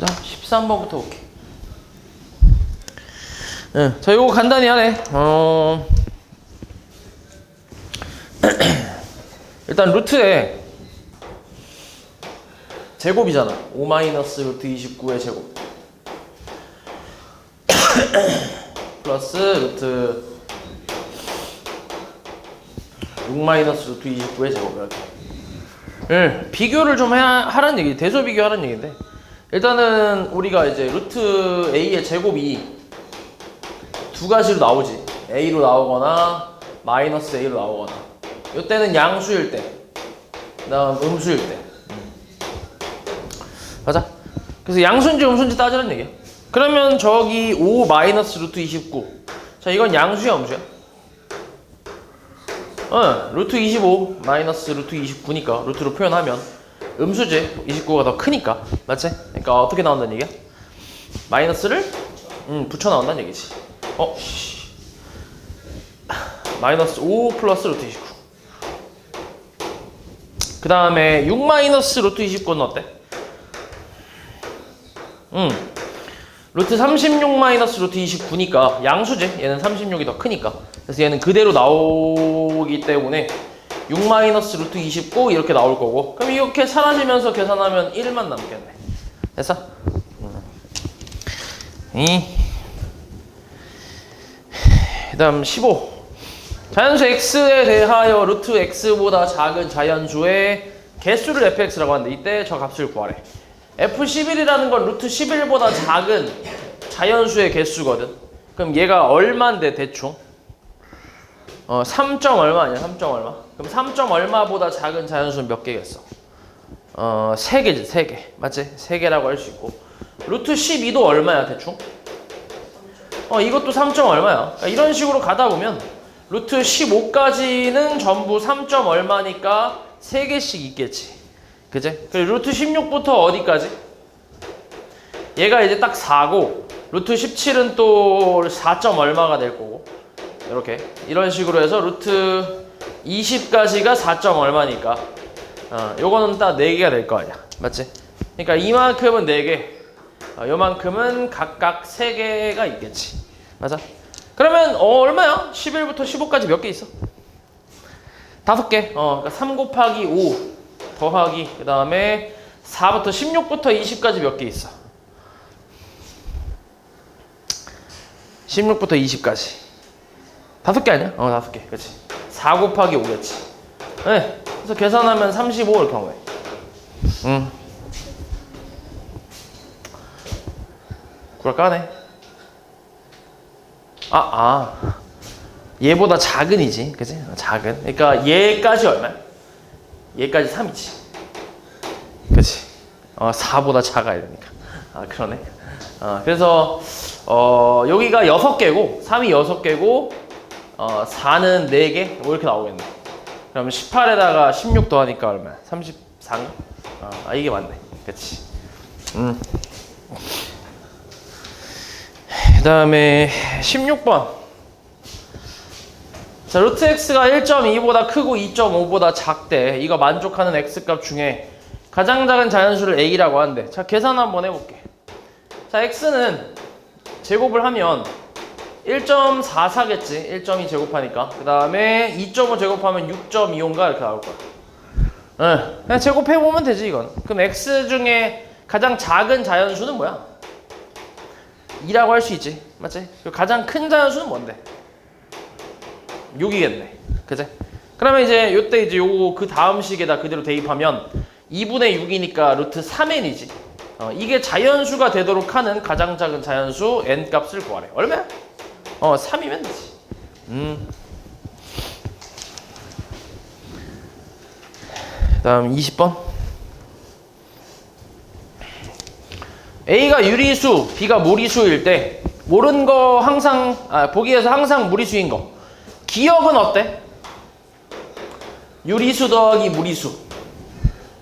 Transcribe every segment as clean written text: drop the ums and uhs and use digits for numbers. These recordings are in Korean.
13번부터 볼게. 자, 요거 간단히 하네. 일단 루트에 제곱이잖아. 5 마이너스 루트 29의 제곱 플러스 루트 6 마이너스 루트 29의 제곱 이렇게. 비교를 좀 하라는 얘기, 대소 비교하라는 얘기인데, 일단은 우리가 이제 루트 a의 제곱이 두 가지로 나오지. a로 나오거나 마이너스 a로 나오거나. 이때는 양수일 때, 그다음 음수일 때. 맞아. 그래서 양수인지 음수인지 따지라는 얘기야. 그러면 저기 5 마이너스 루트 29. 자, 이건 양수야 음수야? 루트 25 마이너스 루트 29니까 루트로 표현하면 음수지. 29가 더 크니까. 맞지? 그러니까 어떻게 나온다는 얘기야? 마이너스를 붙여 나온다는 얘기지. 마이너스 5 플러스 루트 29. 그 다음에 6 마이너스 루트 29는 어때? 루트 36 마이너스 루트 29니까 양수지. 얘는 36이 더 크니까. 그래서 얘는 그대로 나오기 때문에 6 마이너스 루트 29 이렇게 나올 거고, 그럼 이렇게 사라지면서 계산하면 1만 남겠네. 됐어? 그 다음 15. 자연수 x에 대하여 루트 x보다 작은 자연수의 개수를 fx라고 하는데, 이때 저 값을 구하래. f11이라는 건 루트 11보다 작은 자연수의 개수거든. 그럼 얘가 얼마인데 대충? 3. 얼마 아니야? 3. 얼마? 그럼 3. 얼마보다 작은 자연수는 몇 개겠어? 3개지, 3개. 맞지? 3개라고 할 수 있고. 루트 12도 얼마야, 대충? 이것도 3. 얼마야. 그러니까 이런 식으로 가다 보면 루트 15까지는 전부 3. 얼마니까 3개씩 있겠지. 그치? 그리고 루트 16부터 어디까지? 얘가 이제 딱 4고, 루트 17은 또 4. 얼마가 될 거고, 이렇게 이런 식으로 해서 루트 20까지가 4. 얼마니까 요거는 딱 4개가 될 거 아니야. 맞지? 그러니까 이만큼은 4개, 요만큼은 각각 3개가 있겠지. 맞아? 그러면 얼마야? 11부터 15까지 몇 개 있어? 5개. 그러니까 3 곱하기 5 더하기, 그 다음에 4부터 16부터 20까지 몇 개 있어? 16부터 20까지 5개 아니야? 5개. 그치? 4 곱하기 5겠지. 네. 그래서 계산하면 35 이렇게 한 거야. 구랄 까네. 얘보다 작은이지. 그치? 작은. 그러니까 얘까지 얼마야? 얘까지 3이지. 그치? 4보다 작아 이러니까. 그러네. 그래서 여기가 6개고 3이 6개고 4는 4개? 뭐 이렇게 나오겠네. 그럼 18에다가 16 더하니까 얼마야? 34인가? 이게 맞네. 그치? 그 다음에 16번. 자, 루트 x가 1.2보다 크고 2.5보다 작대. 이거 만족하는 x값 중에 가장 작은 자연수를 a라고 하는데, 자, 계산 한번 해볼게. 자, x는 제곱을 하면 1.44겠지. 1.2 제곱하니까. 그 다음에 2.5 제곱하면 6.25인가 이렇게 나올 거야. 그냥 제곱해보면 되지, 이건. 그럼 x 중에 가장 작은 자연수는 뭐야? 2라고 할 수 있지. 맞지? 가장 큰 자연수는 뭔데? 6이겠네. 그치? 그러면 이제 요때 이제 요거 그 다음 식에다 그대로 대입하면 2분의 6이니까 루트 3n이지. 이게 자연수가 되도록 하는 가장 작은 자연수 n 값을 구하래. 얼마야? 3이면 되지. 다음 20번. A가 유리수, B가 무리수일 때 모르는 거 항상, 보기에서 항상 무리수인 거. 기억은 어때? 유리수 더하기 무리수.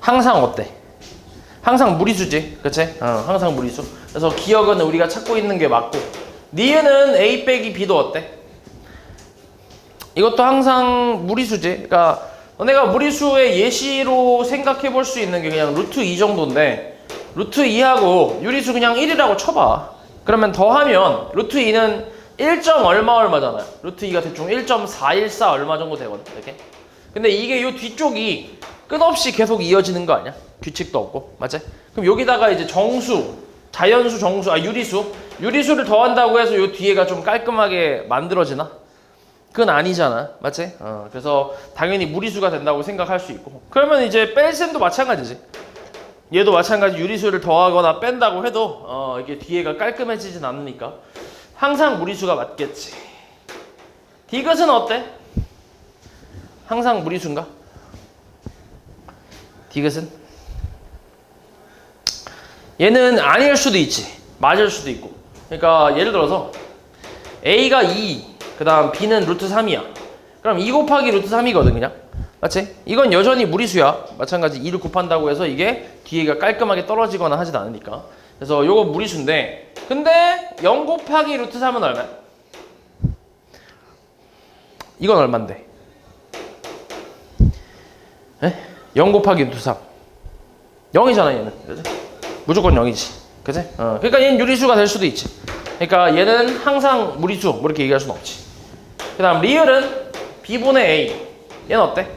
항상 어때? 항상 무리수지. 그치? 항상 무리수. 그래서 기억은 우리가 찾고 있는 게 맞고, 니은은 A 빼기 B도 어때? 이것도 항상 무리수지. 그러니까 너네가 무리수의 예시로 생각해 볼 수 있는 게 그냥 루트 2 정도인데, 루트 2하고 유리수 그냥 1이라고 쳐봐. 그러면 더하면 루트 2는 1. 얼마잖아요. 루트 2가 대충 1.414 얼마 정도 되거든. 이렇게. 근데 이게 요 뒤쪽이 끝없이 계속 이어지는 거 아니야? 규칙도 없고. 맞지? 그럼 여기다가 이제 정수, 자연수, 정수, 유리수를 더한다고 해서 요 뒤에가 좀 깔끔하게 만들어지나? 그건 아니잖아. 맞지? 그래서 당연히 무리수가 된다고 생각할 수 있고. 그러면 이제 뺄셈도 마찬가지지. 얘도 마찬가지 유리수를 더하거나 뺀다고 해도 이게 뒤에가 깔끔해지진 않으니까 항상 무리수가 맞겠지. 디귿은 어때? 항상 무리수인가? 디귿은? 얘는 아닐 수도 있지. 맞을 수도 있고. 그러니까 예를 들어서 A가 2, 그 다음 B는 루트 3이야. 그럼 2 곱하기 루트 3이거든 그냥. 맞지? 이건 여전히 무리수야. 마찬가지 2를 곱한다고 해서 이게 뒤에가 깔끔하게 떨어지거나 하진 않으니까. 그래서 요거 무리수인데, 근데 0 곱하기 루트 3은 얼마야? 이건 얼만데? 0 곱하기 루트 3 0이잖아 얘는. 그치? 무조건 0이지. 그치? 그러니까 얘는 유리수가 될 수도 있지. 그러니까 얘는 항상 무리수 뭐 이렇게 얘기할 수는 없지. 그 다음 리을은 B분의 A. 얘는 어때?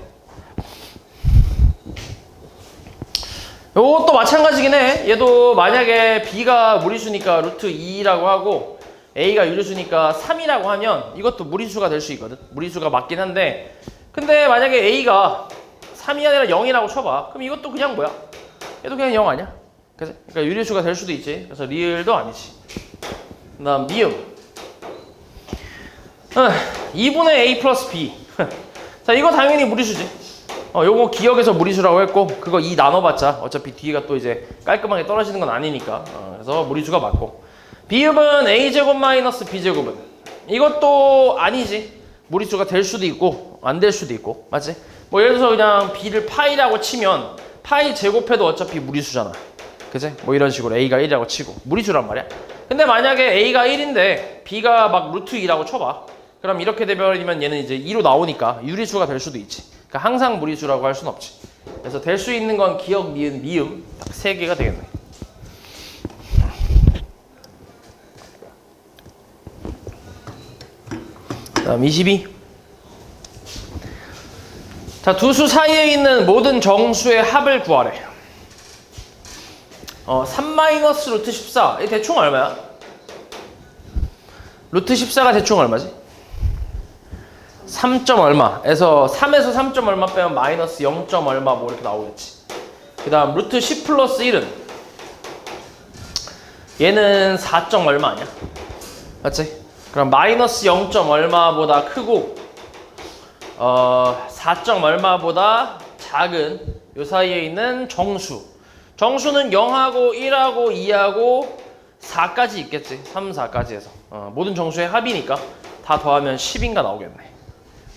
요것도 마찬가지긴 해. 얘도 만약에 B가 무리수니까 루트 2라고 하고 A가 유리수니까 3이라고 하면 이것도 무리수가 될 수 있거든. 무리수가 맞긴 한데, 근데 만약에 A가 3이 아니라 0이라고 쳐봐. 그럼 이것도 그냥 뭐야? 얘도 그냥 0 아니야? 그러니까 유리수가 될 수도 있지. 그래서 리을도 아니지. 그 다음 미음 2분의 A 플러스 B. 자, 이거 당연히 무리수지. 요거 기억에서 무리수라고 했고, 그거 2 나눠봤자 어차피 뒤가 또 이제 깔끔하게 떨어지는 건 아니니까. 그래서 무리수가 맞고. 비읍은 A제곱 마이너스 B제곱은 이것도 아니지. 무리수가 될 수도 있고 안 될 수도 있고. 맞지? 뭐 예를 들어서 그냥 B를 파이라고 치면 파이 제곱해도 어차피 무리수잖아. 그치? 뭐 이런 식으로 A가 1이라고 치고 무리수란 말이야. 근데 만약에 A가 1인데 B가 막 루트 2라고 쳐봐. 그럼 이렇게 되버리면 얘는 이제 2로 나오니까 유리수가 될 수도 있지. 그러니까 항상 무리수라고 할 수는 없지. 그래서 될 수 있는 건 기억, 니은, 미음 딱 3개가 되겠네. 다음 22. 자, 두 수 사이에 있는 모든 정수의 합을 구하래. 3 마이너스 루트 14. 이 대충 얼마야? 루트 14가 대충 얼마지? 3. 얼마에서 3에서 3. 얼마 빼면 마이너스 0. 얼마 뭐 이렇게 나오겠지. 그 다음 루트 10 플러스 1은 얘는 4. 얼마 아니야? 맞지? 그럼 마이너스 0. 얼마보다 크고 4. 얼마보다 작은 요 사이에 있는 정수. 정수는 0하고 1하고 2하고 4까지 있겠지. 3, 4까지 해서 모든 정수의 합이니까 다 더하면 10인가 나오겠네.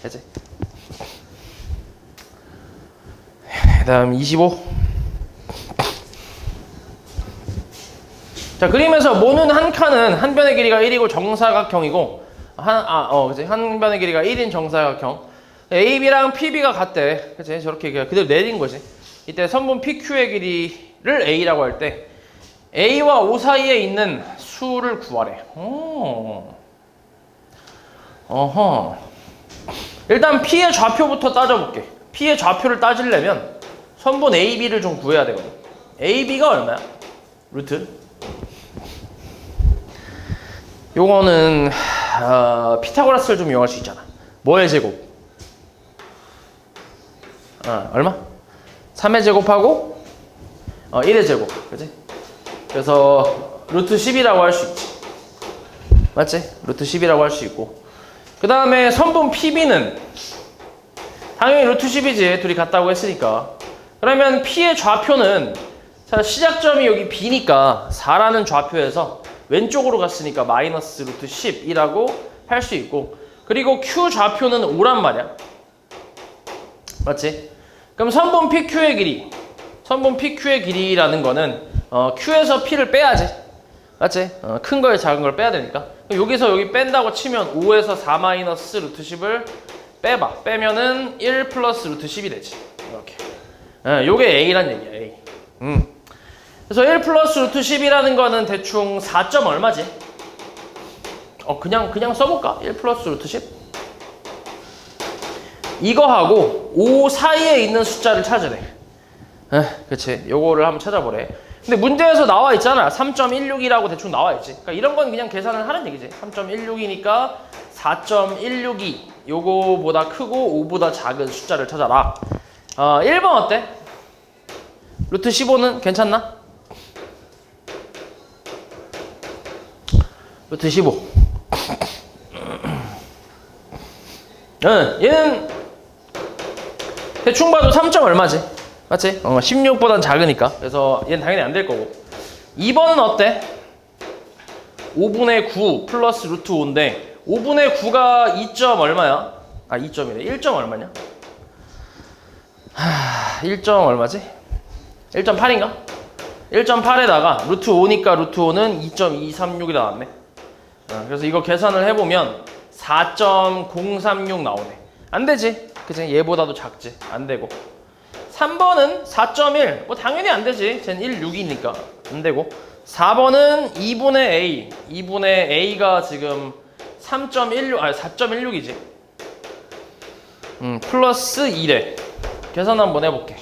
되지? 그 다음 25. 자, 그림에서 모는 한 칸은 한 변의 길이가 1이고 정사각형이고 그치? 한 변의 길이가 1인 정사각형. AB랑 PB가 같대. 그치? 저렇게 그대로 내린 거지. 이때 선분 PQ의 길이를 A라고 할 때 A와 O 사이에 있는 수를 구하래. 어허. 일단 P의 좌표부터 따져볼게. P의 좌표를 따지려면 선분 AB를 좀 구해야 되거든. AB가 얼마야? 루트? 요거는 피타고라스를 좀 이용할 수 있잖아. 뭐의 제곱? 얼마? 3의 제곱하고 1의 제곱. 그치? 그래서 루트 10이라고 할 수 있지. 맞지? 루트 10이라고 할 수 있고, 그 다음에 선분 PB는 당연히 루트 10이지. 둘이 같다고 했으니까. 그러면 P의 좌표는, 자, 시작점이 여기 B니까 4라는 좌표에서 왼쪽으로 갔으니까 마이너스 루트 10이라고 할 수 있고, 그리고 Q 좌표는 5란 말이야. 맞지? 그럼 선분 PQ의 길이, 선분 PQ의 길이라는 거는 Q에서 P를 빼야지. 맞지? 큰 거에 작은 걸 빼야 되니까. 여기서 여기 뺀다고 치면 5에서 4 마이너스 루트 10을 빼봐. 빼면은 1 플러스 루트 10이 되지. 이렇게. 요게 A란 얘기야, A. 그래서 1 플러스 루트 10이라는 거는 대충 4점 얼마지? 그냥 써볼까? 1 플러스 루트 10? 이거하고 5 사이에 있는 숫자를 찾으래. 그치. 요거를 한번 찾아보래. 근데 문제에서 나와 있잖아. 3.16이라고 대충 나와 있지. 그러니까 이런 건 그냥 계산을 하는 얘기지. 3.16이니까 4.162. 요거보다 크고 5보다 작은 숫자를 찾아라. 1번 어때? 루트 15는 괜찮나? 루트 15. 얘는 대충 봐도 3점 얼마지? 맞지? 16보단 작으니까. 그래서 얘는 당연히 안 될 거고. 2번은 어때? 5분의 9 플러스 루트 5인데 5분의 9가 2점 얼마야? 2점이네. 1점 얼마냐? 1점 얼마지? 1.8인가? 1.8에다가 루트 5니까 루트 5는 2.236이 나왔네. 그래서 이거 계산을 해보면 4.036 나오네. 안 되지. 그치? 얘보다도 작지. 안 되고. 3번은 4.1. 뭐 당연히 안 되지. 쟤는 1.6이니까. 안 되고. 4번은 2분의 A. 2분의 A가 지금 4.16이지. 플러스 2래. 계산 한번 해볼게.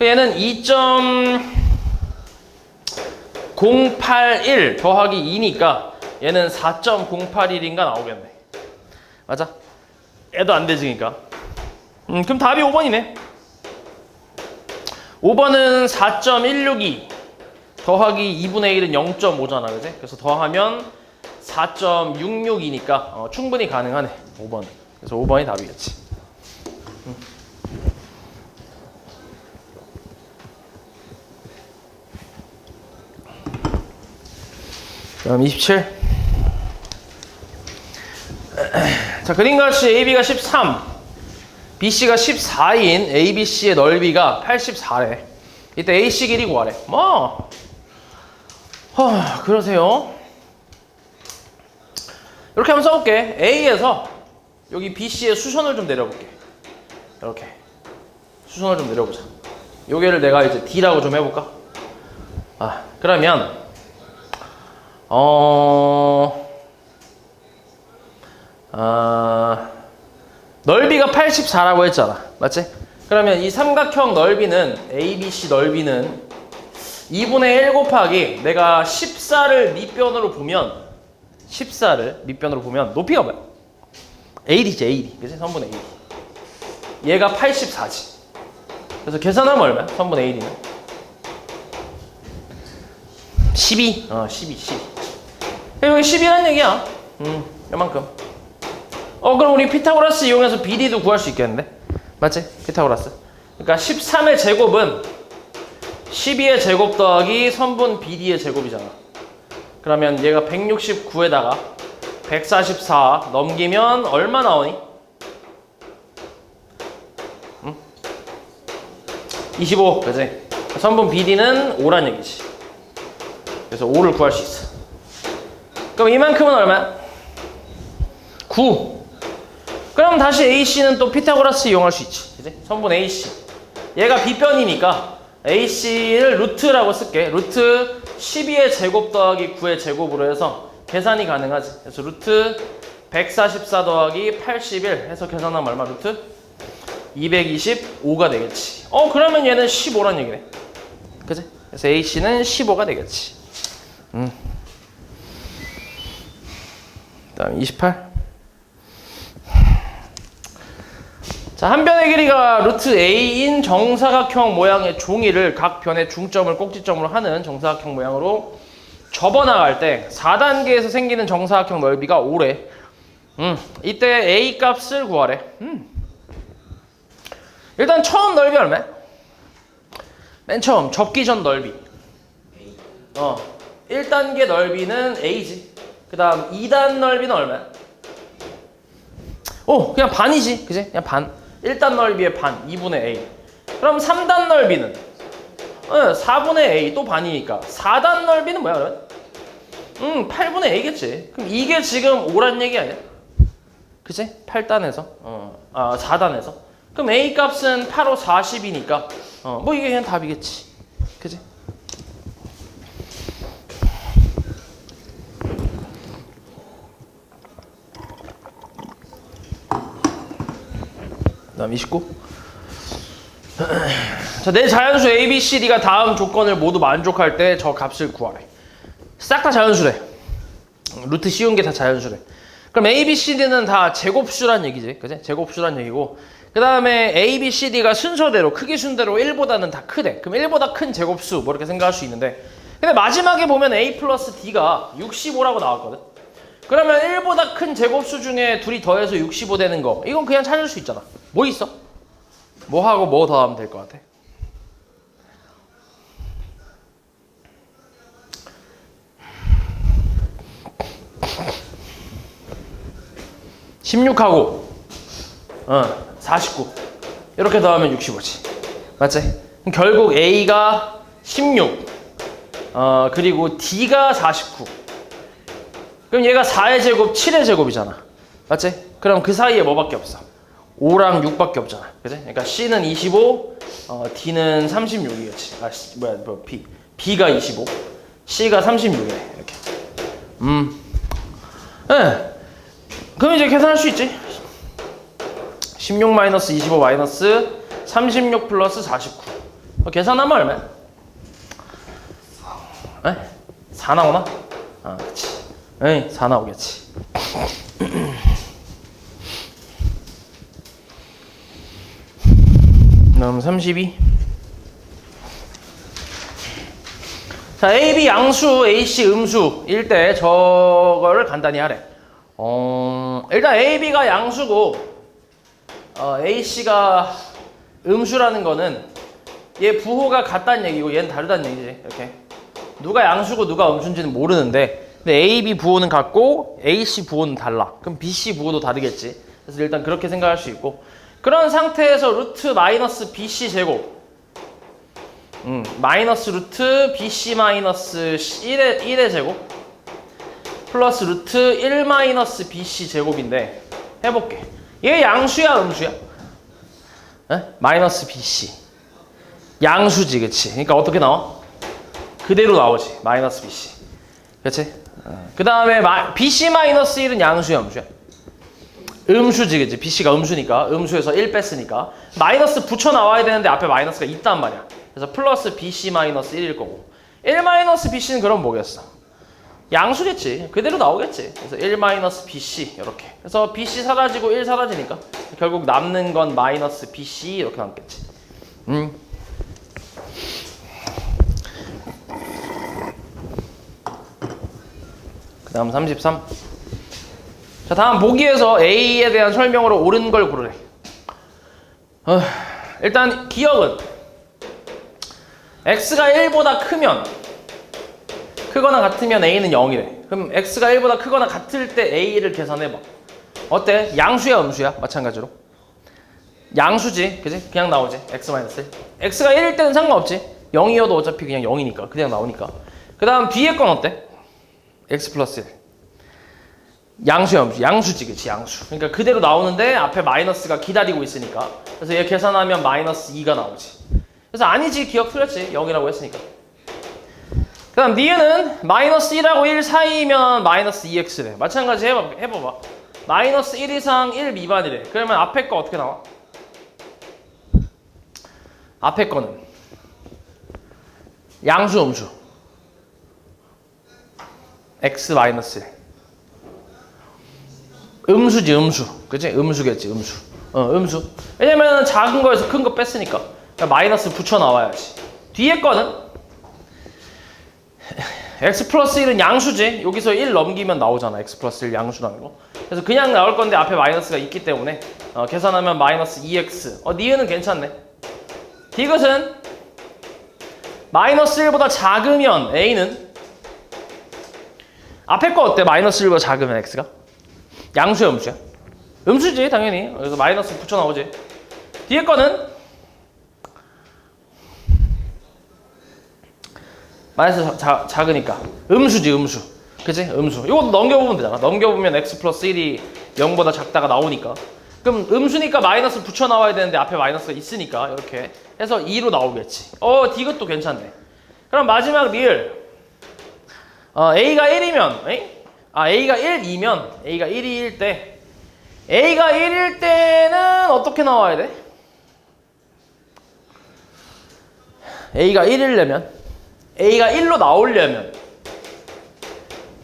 얘는 2.081 더하기 2니까 얘는 4.081인가 나오겠네. 맞아? 얘도 안 되지니까. 그럼 답이 5번이네. 5번은 4.162 더하기 2분의 1은 0.5잖아. 그지? 그래서 더하면 4.66이니까 충분히 가능하네. 5번. 그래서 5번이 답이겠지. 다음 27. 자, 그림같이 AB가 13, BC가 14인 ABC의 넓이가 84래. 이때 AC 길이 구하래. 그러세요. 이렇게 한번 써볼게. A에서 여기 BC의 수선을 좀 내려볼게. 이렇게 수선을 좀 내려보자. 요게를 내가 이제 D라고 좀 해볼까? 그러면 넓이가 84라고 했잖아. 맞지? 그러면 이 삼각형 넓이는 ABC 넓이는 2분의 1 곱하기 내가 14를 밑변으로 보면 높이가 뭐야? AD지 AD. 그치? 3분의 AD. 얘가 84지. 그래서 계산하면 얼마야? 3분의 AD는 12. 12. 여기 12라는 얘기야. 요만큼. 그럼 우리 피타고라스 이용해서 BD도 구할 수 있겠는데? 맞지? 피타고라스. 그러니까 13의 제곱은 12의 제곱 더하기 선분 BD의 제곱이잖아. 그러면 얘가 169에다가 144 넘기면 얼마 나오니? 25. 그치? 선분 BD는 5란 얘기지. 그래서 5를 구할 수 있어. 그럼 이만큼은 얼마야? 9. 그럼 다시 AC는 또 피타고라스 이용할 수 있지. 그치? 선분 AC. 얘가 B변이니까 AC를 루트라고 쓸게. 루트 12의 제곱 더하기 9의 제곱으로 해서 계산이 가능하지. 그래서 루트 144 더하기 81 해서 계산하면 얼마? 루트 225가 되겠지. 그러면 얘는 15란 얘기네. 그치? 그래서 AC는 15가 되겠지. 다음 28. 자, 한 변의 길이가 루트 A인 정사각형 모양의 종이를 각 변의 중점을 꼭지점으로 하는 정사각형 모양으로 접어나갈 때 4단계에서 생기는 정사각형 넓이가 5래. 이때 A 값을 구하래. 일단 처음 넓이 얼마야? 맨 처음 접기 전 넓이. 1단계 넓이는 A지. 그 다음 2단 넓이는 얼마야? 그냥 반이지. 그지? 그냥 반. 1단 넓이의 반, 2분의 A. 그럼 3단 넓이는 4분의 A 또 반이니까 4단 넓이는 뭐야 그러면? 8분의 A겠지. 그럼 이게 지금 5란 얘기 아니야? 그치? 8단에서 4단에서 그럼 A 값은 8, 5, 40이니까 뭐 이게 그냥 답이겠지. 그치? 다음 29. 자, 내 자연수 A, B, C, D가 다음 조건을 모두 만족할 때 저 값을 구하래. 싹 다 자연수래. 루트 씌운 게 다 자연수래. 그럼 A, B, C, D는 다 제곱수란 얘기지. 그지? 제곱수란 얘기고. 그 다음에 A, B, C, D가 순서대로, 크기 순대로 1보다는 다 크대. 그럼 1보다 큰 제곱수, 뭐 이렇게 생각할 수 있는데. 근데 마지막에 보면 A 플러스 D가 65라고 나왔거든. 그러면 1보다 큰 제곱수 중에 둘이 더해서 65 되는 거. 이건 그냥 찾을 수 있잖아. 뭐 있어? 뭐 하고 뭐 더하면 될 것 같아? 16하고 49 이렇게 더하면 65지. 맞지? 그럼 결국 A가 16 그리고 D가 49. 그럼 얘가 4의 제곱 7의 제곱이잖아. 맞지? 그럼 그 사이에 뭐밖에 없어? 5랑 6밖에 없잖아. 그지? 그러니까 C는 25 D는 36이겠지. B가 25 C가 36이래. 이렇게. 네. 그럼 이제 계산할 수 있지. 16 마이너스 25 마이너스 36 플러스 49. 계산하면 얼마야? 4 나오나? 그치. 4 나오겠지. 다음 32. 자, A, B 양수, A, C 음수일 때 저거를 간단히 하래. 일단 A, B가 양수고 A, C가 음수라는 거는 얘 부호가 같다는 얘기고 얘는 다르다는 얘기지. 이렇게 누가 양수고 누가 음수인지는 모르는데 근데 A, B 부호는 같고 A, C 부호는 달라. 그럼 B, C 부호도 다르겠지. 그래서 일단 그렇게 생각할 수 있고 그런 상태에서 루트 마이너스 BC 제곱 마이너스 루트 BC 마이너스 1의 제곱 플러스 루트 1 마이너스 BC 제곱인데 해볼게. 얘 양수야 음수야? 마이너스 BC 양수지 그치? 그러니까 어떻게 나와? 그대로 나오지 마이너스 BC 그치? 그 다음에 BC 마이너스 1은 양수야 음수야? 음수지 그치? BC가 음수니까 음수에서 1 뺐으니까 마이너스 붙여 나와야 되는데 앞에 마이너스가 있단 말이야. 그래서 플러스 BC 마이너스 1일 거고 1 마이너스 BC는 그럼 뭐겠어? 양수겠지. 그대로 나오겠지. 그래서 1 마이너스 BC 이렇게. 그래서 BC 사라지고 1 사라지니까 결국 남는 건 마이너스 BC 이렇게 남겠지. 그 다음 33. 자, 다음 보기에서 A에 대한 설명으로 옳은 걸 고르래. 일단 기억은 X가 1보다 크거나 같으면 A는 0이래. 그럼 X가 1보다 크거나 같을 때 A를 계산해봐. 어때? 양수야 음수야? 마찬가지로 양수지 그지? 그냥 나오지. X-1 X가 1일 때는 상관없지. 0이어도 어차피 그냥 0이니까 그냥 나오니까. 그 다음 뒤에 건 어때? X 플러스 1 양수야 음수? 양수지 그치? 양수. 그러니까 그대로 나오는데 앞에 마이너스가 기다리고 있으니까 그래서 얘 계산하면 마이너스 2가 나오지. 그래서 아니지 기억 틀렸지. 0이라고 했으니까. 그 다음 니은은 마이너스 1하고 1 사이면 마이너스 2x래. 마찬가지 해봐봐. 마이너스 1 이상 1 미만이래. 그러면 앞에 거 어떻게 나와? 앞에 거는 양수 음수 x 마이너스 1 음수지 음수 그치? 음수겠지 음수 음수. 왜냐면 작은 거에서 큰 거 뺐으니까 그러니까 마이너스 붙여 나와야지. 뒤에 거는 x 플러스 1은 양수지. 여기서 1 넘기면 나오잖아. x 플러스 1 양수라는 거. 그래서 그냥 나올 건데 앞에 마이너스가 있기 때문에 계산하면 마이너스 2x. 니은은 괜찮네. 디귿은 마이너스 1보다 작으면 A는 앞에 거 어때? 마이너스 1보다 작으면 x가? 양수야 음수야? 음수지 당연히. 그래서 마이너스 붙여 나오지. 뒤에 거는 마이너스 작으니까 음수지 음수. 그치? 음수. 이것도 넘겨보면 되잖아. 넘겨보면 x 플러스 1이 0보다 작다가 나오니까. 그럼 음수니까 마이너스 붙여 나와야 되는데 앞에 마이너스가 있으니까 이렇게 해서 2로 나오겠지. 디귿도 괜찮네. 그럼 마지막 리을 A가 1이면 A가 1이면 A가 1일 때 A가 1일 때는 어떻게 나와야 돼? A가 1이려면 A가 1로 나오려면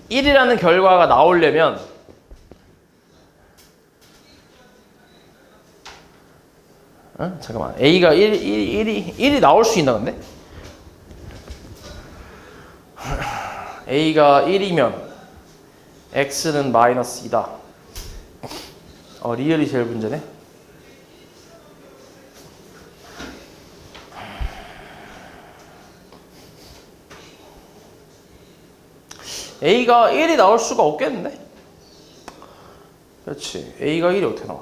1이라는 결과가 나오려면 잠깐만 A가 1이 나올 수 있나 근데? A가 1이면 X는 마이너스 2다. 리얼이 제일 문제네. A가 1이 나올 수가 없겠는데? 그렇지. A가 1이 어떻게 나와?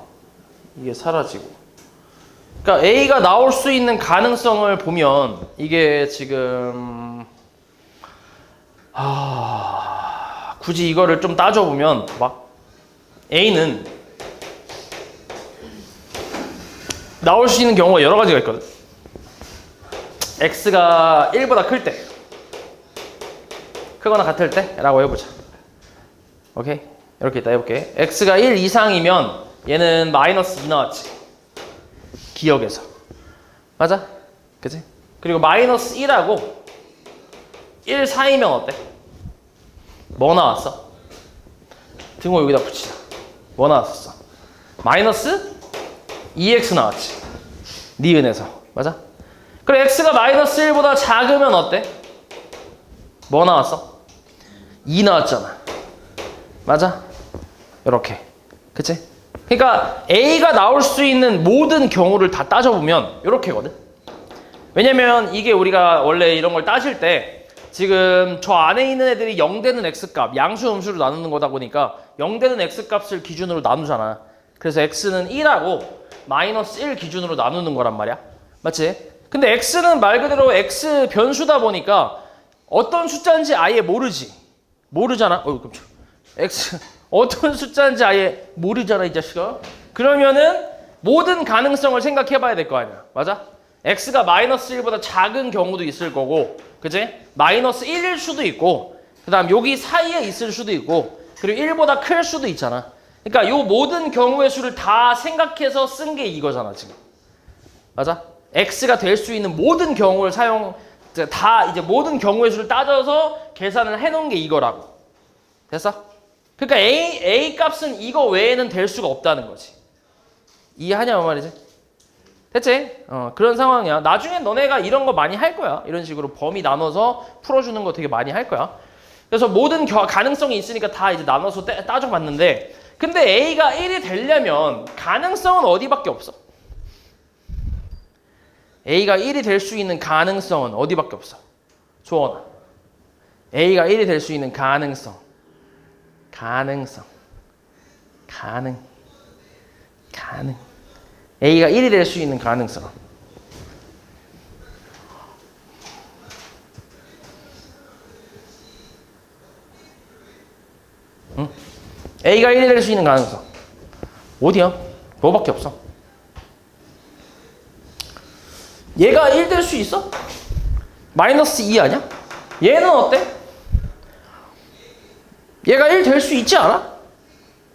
이게 사라지고. 그러니까 A가 나올 수 있는 가능성을 보면 이게 지금 굳이 이거를 좀 따져보면 막 A는 나올 수 있는 경우가 여러 가지가 있거든. X가 1보다 클 때, 크거나 같을 때 라고 해보자. 오케이? 이렇게 이따 해볼게. X가 1 이상이면 얘는 마이너스 2 나왔지. 기억에서. 맞아? 그치? 그리고 마이너스 1하고 1 사이면 어때? 뭐 나왔어? 등호 여기다 붙이자. 뭐 나왔었어? 마이너스 2x 나왔지. 니은에서. 맞아? 그래 x가 마이너스 1보다 작으면 어때? 뭐 나왔어? 2 나왔잖아. 맞아? 이렇게. 그치? 그러니까 A가 나올 수 있는 모든 경우를 다 따져보면 이렇게거든. 왜냐면 이게 우리가 원래 이런 걸 따질 때 지금 저 안에 있는 애들이 0 되는 x값, 양수 음수로 나누는 거다 보니까 0 되는 x값을 기준으로 나누잖아. 그래서 x는 1하고 마이너스 1 기준으로 나누는 거란 말이야. 맞지? 근데 x는 말 그대로 x 변수다 보니까 어떤 숫자인지 아예 모르지. 모르잖아. 깜짝. x 어떤 숫자인지 아예 모르잖아 이 자식아. 그러면은 모든 가능성을 생각해 봐야 될 거 아니야. 맞아? x가 마이너스 1보다 작은 경우도 있을 거고, 그치? 마이너스 1일 수도 있고, 그 다음 여기 사이에 있을 수도 있고, 그리고 1보다 클 수도 있잖아. 그러니까 요 모든 경우의 수를 다 생각해서 쓴 게 이거잖아 지금. 맞아? x가 될 수 있는 모든 경우를 다 이제 모든 경우의 수를 따져서 계산을 해놓은 게 이거라고. 됐어? 그러니까 A 값은 이거 외에는 될 수가 없다는 거지. 이해하냐 뭐 말이지? 됐지? 그런 상황이야. 나중에 너네가 이런 거 많이 할 거야. 이런 식으로 범위 나눠서 풀어주는 거 되게 많이 할 거야. 그래서 모든 가능성이 있으니까 다 이제 나눠서 따져봤는데, 근데 A가 1이 되려면 가능성은 어디밖에 없어? A가 1이 될 수 있는 가능성은 어디밖에 없어? 조원아. A가 1이 될 수 있는 가능. A가 1이 될 수 있는 가능성. 응? A가 1이 될 수 있는 가능성. 어디야? 뭐밖에 없어. 얘가 1 될 수 있어? 마이너스 2 아니야? 얘는 어때? 얘가 1 될 수 있지 않아?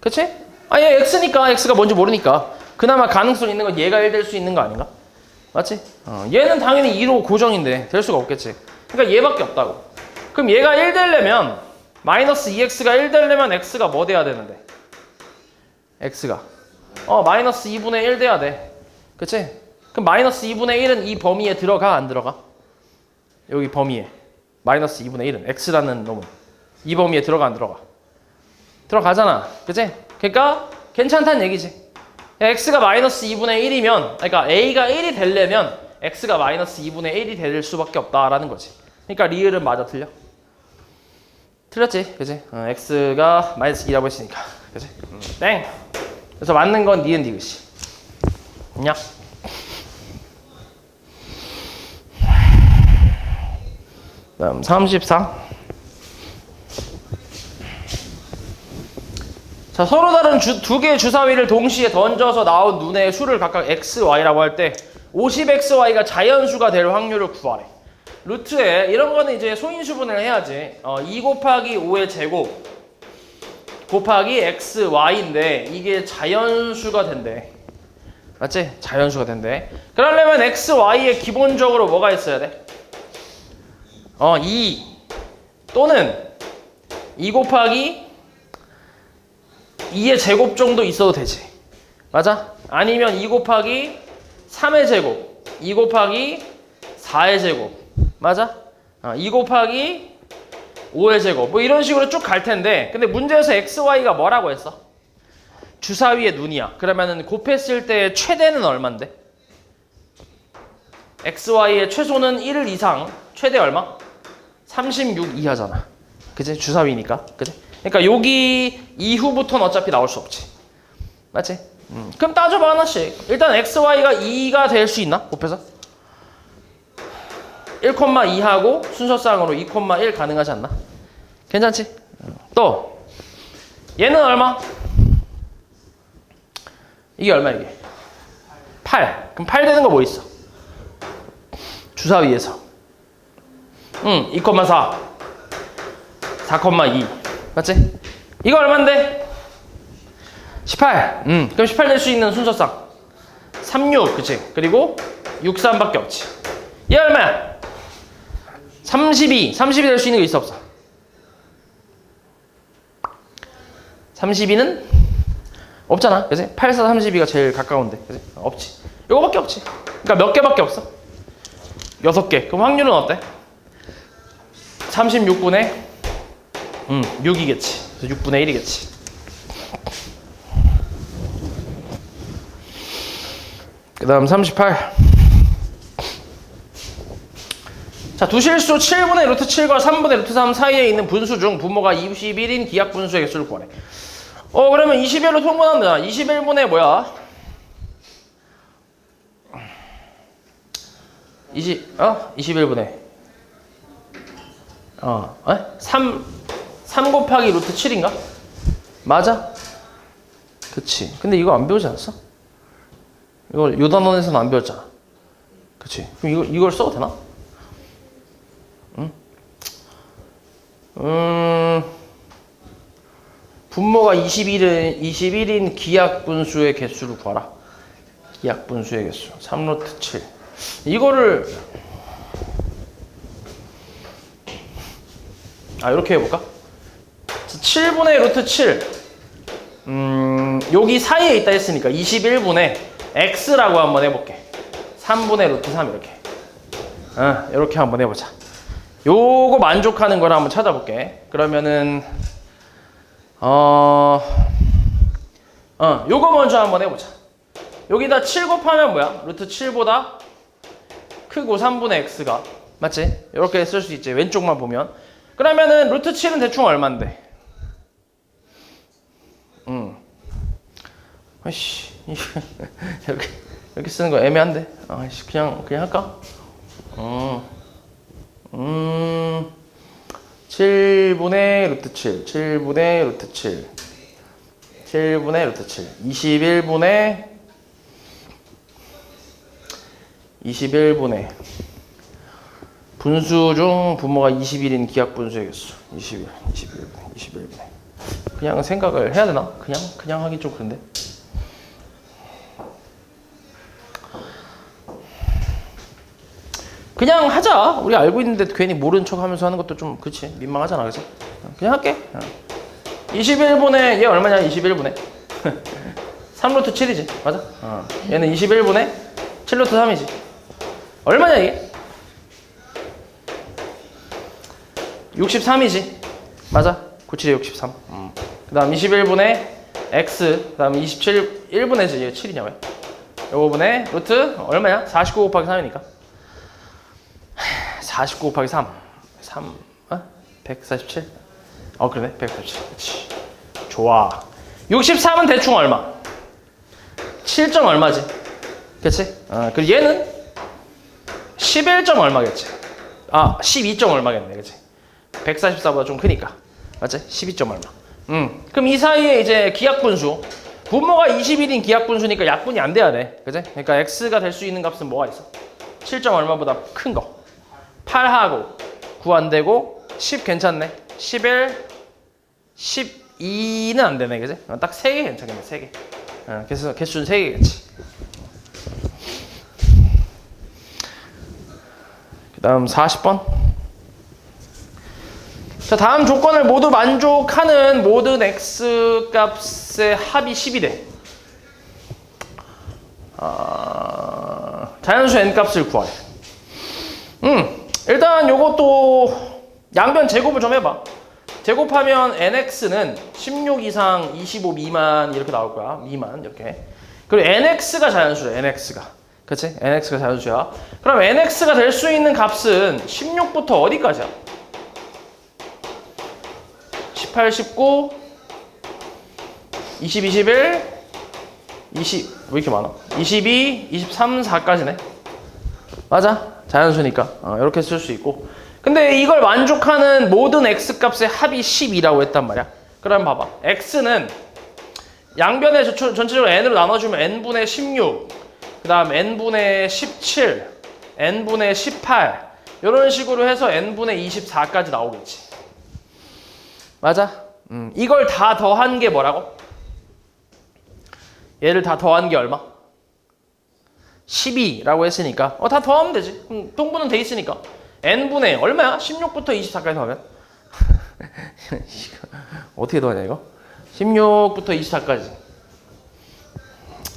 그치? 얘 x니까 x가 뭔지 모르니까 그나마 가능성 있는 건 얘가 1 될 수 있는 거 아닌가? 맞지? 얘는 당연히 2로 고정인데 될 수가 없겠지. 그러니까 얘밖에 없다고. 그럼 얘가 1 되려면 마이너스 2x가 1 되려면 x가 뭐 돼야 되는데? x가 마이너스 2분의 1 돼야 돼. 그치? 그럼 마이너스 2분의 1은 이 범위에 들어가 안 들어가? 여기 범위에 마이너스 2분의 1은 x라는 놈은 이 범위에 들어가 안 들어가? 들어가잖아. 그치? 그러니까 괜찮다는 얘기지. x가 마이너스 2분의 1이면 그러니까 a가 1이 되려면 x가 마이너스 2분의 1이 될 수밖에 없다라는 거지. 그러니까 리을은 맞아 틀려? 틀렸지. 그치? x가 마이너스 2라고 했으니까. 그치? 땡! 그래서 맞는 건 니은 디귿이. 냐? 다음 34. 자, 서로 다른 두 개의 주사위를 동시에 던져서 나온 눈의 수를 각각 x, y라고 할 때 50xy가 자연수가 될 확률을 구하래. 루트에 이런 거는 이제 소인수분을 해야지. 2 곱하기 5의 제곱 곱하기 x, y인데 이게 자연수가 된대. 맞지? 자연수가 된대. 그러려면 x, y에 기본적으로 뭐가 있어야 돼? 2 또는 2 곱하기 2의 제곱 정도 있어도 되지. 맞아? 아니면 2 곱하기 3의 제곱, 2 곱하기 4의 제곱. 맞아? 2 곱하기 5의 제곱. 뭐 이런 식으로 쭉 갈 텐데, 근데 문제에서 x, y가 뭐라고 했어? 주사위의 눈이야. 그러면은 곱했을 때 최대는 얼만데? x, y의 최소는 1 이상, 최대 얼마? 36 이하잖아. 그치? 주사위니까. 그치? 그러니까 여기 이후부터는 어차피 나올 수 없지. 맞지? 그럼 따져봐 하나씩. 일단 x, y가 2가 될 수 있나? 곱해서? 1,2하고 순서상으로 2,1 가능하지 않나? 괜찮지? 또 얘는 얼마? 이게 얼마 이게? 8. 그럼 8 되는 거 뭐 있어? 주사위에서 2,4 4,2 맞지? 이거 얼만데? 18. 그럼 18 될 수 있는 순서상 36 그치? 그리고 63밖에 없지. 얘 얼마야? 32 될 수 있는 거 있어 없어? 32는 없잖아. 그치? 8, 4, 32가 제일 가까운데. 그치? 없지. 요거밖에 없지. 그러니까 몇 개밖에 없어? 6개. 그럼 확률은 어때? 36분의 6이겠지. 그래서 6분의 1이겠지. 그 다음 38. 자, 두실수 7분의 루트 7과 3분의 루트 3 사이에 있는 분수 중 분모가 21인 기하 분수의 개수를 구하래. 그러면 21로 통분하면 되나? 21분의 뭐야? 21분의 3 곱하기 루트 7인가? 맞아? 그치. 근데 이거 안 배우지 않았어? 이걸 요 단원에서는 안 배웠잖아. 그치. 그럼 이걸 써도 되나? 분모가 21인 기하분수의 개수를 구하라. 기하분수의 개수 3루트 7. 이거를 이렇게 해볼까? 7분의 루트 7 여기 사이에 있다 했으니까 21분의 x라고 한번 해볼게. 3분의 루트 3 이렇게 이렇게 한번 해보자. 요거 만족하는 걸 한번 찾아볼게. 그러면은 요거 먼저 한번 해보자. 여기다 7 곱하면 뭐야? 루트 7보다 크고 3분의 x가 맞지? 이렇게 쓸 수 있지. 왼쪽만 보면. 그러면은 루트 7은 대충 얼만데? 아이씨 이렇게 쓰는 거 애매한데? 아이씨 그냥 할까? 7분의 루트 7 7분의 루트 7 7분의 루트 7 21분의 분수 중 분모가 21인 기하분수의 개수 21분의 그냥 생각을 해야 되나? 그냥 하기 좀 그런데. 그냥 하자. 우리 알고 있는데 괜히 모르는 척 하면서 하는 것도 좀 그치 민망하잖아. 그래서 그냥 할게. 21분의 얘 얼마냐? 21분의 3루트 7이지 맞아? 얘는 21분의 7루트 3이지. 얼마냐 이게? 63이지 맞아? 97에 63. 그 다음 21분의 x 그 다음 27 1분의 얘 7이냐 왜? 요거분의 루트 얼마야? 49 곱하기 3이니까 49 곱하기 3 147? 그러네 147. 그치. 좋아. 63은 대충 얼마? 7점 얼마지? 그치? 그리고 얘는 11점 얼마겠지? 12점 얼마겠네. 그치? 144보다 좀 크니까 맞지? 12점 얼마. 그럼 이 사이에 이제 기하분수 분모가 21인 기하분수니까 약분이 안 돼야 돼. 그치? 그러니까 x가 될 수 있는 값은 뭐가 있어? 7점 얼마보다 큰 거 8하고 9 안 되고 10 괜찮네. 11, 10 2는 안 되네, 그지? 딱 3개 괜찮겠네, 3개. 그래서 개수는 3개겠지. 그 다음 40번. 자, 다음 조건을 모두 만족하는 모든 x 값의 합이 10이래. 자연수 n 값을 구하래. 일단 요것도 양변 제곱을 좀 해봐. 제곱하면 nx는 16 이상 25 미만 이렇게 나올 거야. 미만 이렇게. 그리고 nx가 자연수래. nx가. 그치? nx가 자연수야. 그럼 nx가 될 수 있는 값은 16부터 어디까지야? 18, 19, 20, 21, 20, 왜 이렇게 많아? 22, 23, 4까지네. 맞아. 자연수니까. 이렇게 쓸 수 있고. 근데 이걸 만족하는 모든 x 값의 합이 10이라고 했단 말이야. 그럼 봐봐. x는 양변에 전체적으로 n으로 나눠주면 n분의 16, 그 다음 n분의 17, n분의 18 이런 식으로 해서 n분의 24까지 나오겠지. 맞아? 이걸 다 더한 게 뭐라고? 얘를 다 더한 게 얼마? 12라고 했으니까 다 더하면 되지. 통분은 돼 있으니까 n분의 얼마야? 16부터 24까지 더하면? 어떻게 더하냐 이거? 16부터 24까지